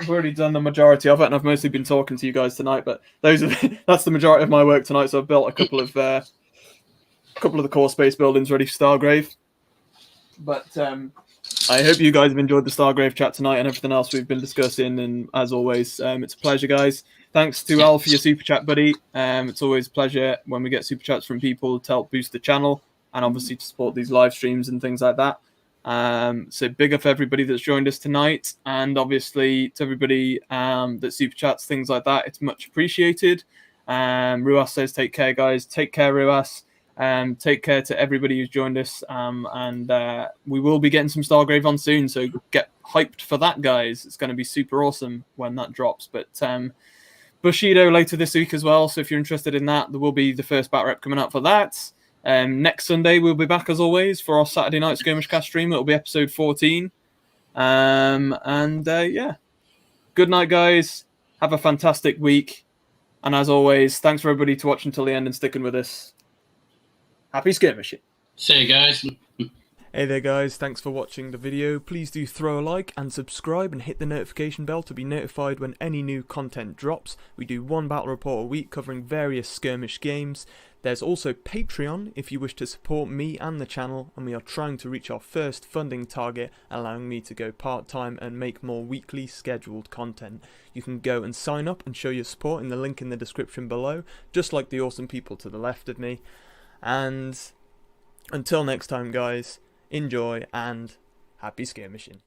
Speaker 1: already done the majority of it, and I've mostly been talking to you guys tonight. But that's the majority of my work tonight. So I've built a couple of the core space buildings ready for Stargrave. But I hope you guys have enjoyed the Stargrave chat tonight and everything else we've been discussing. And as always, it's a pleasure, guys. Thanks to Al for your super chat, buddy. It's always a pleasure when we get super chats from people to help boost the channel and obviously to support these live streams and things like that. So big up everybody that's joined us tonight, and obviously to everybody that super chats, things like that. It's much appreciated. Ruas says, take care, guys. Take care, Ruas. Take care to everybody who's joined us, and we will be getting some Stargrave on soon, so get hyped for that, guys. It's going to be super awesome when that drops. But Bushido later this week as well, so if you're interested in that, there will be the first bat rep coming out for that. Next Sunday we'll be back as always for our Saturday night skirmish cast stream. It'll be episode 14. Yeah, good night, guys. Have a fantastic week, and as always, thanks for everybody to watch until the end and sticking with us. Happy skirmishing.
Speaker 2: See you guys.
Speaker 1: Hey there, guys, thanks for watching the video. Please do throw a like and subscribe and hit the notification bell to be notified when any new content drops. We do one battle report a week covering various skirmish games. There's also Patreon if you wish to support me and the channel, and we are trying to reach our first funding target, allowing me to go part-time and make more weekly scheduled content. You can go and sign up and show your support in the link in the description below, just like the awesome people to the left of me. And until next time, guys, enjoy and happy skirmishing.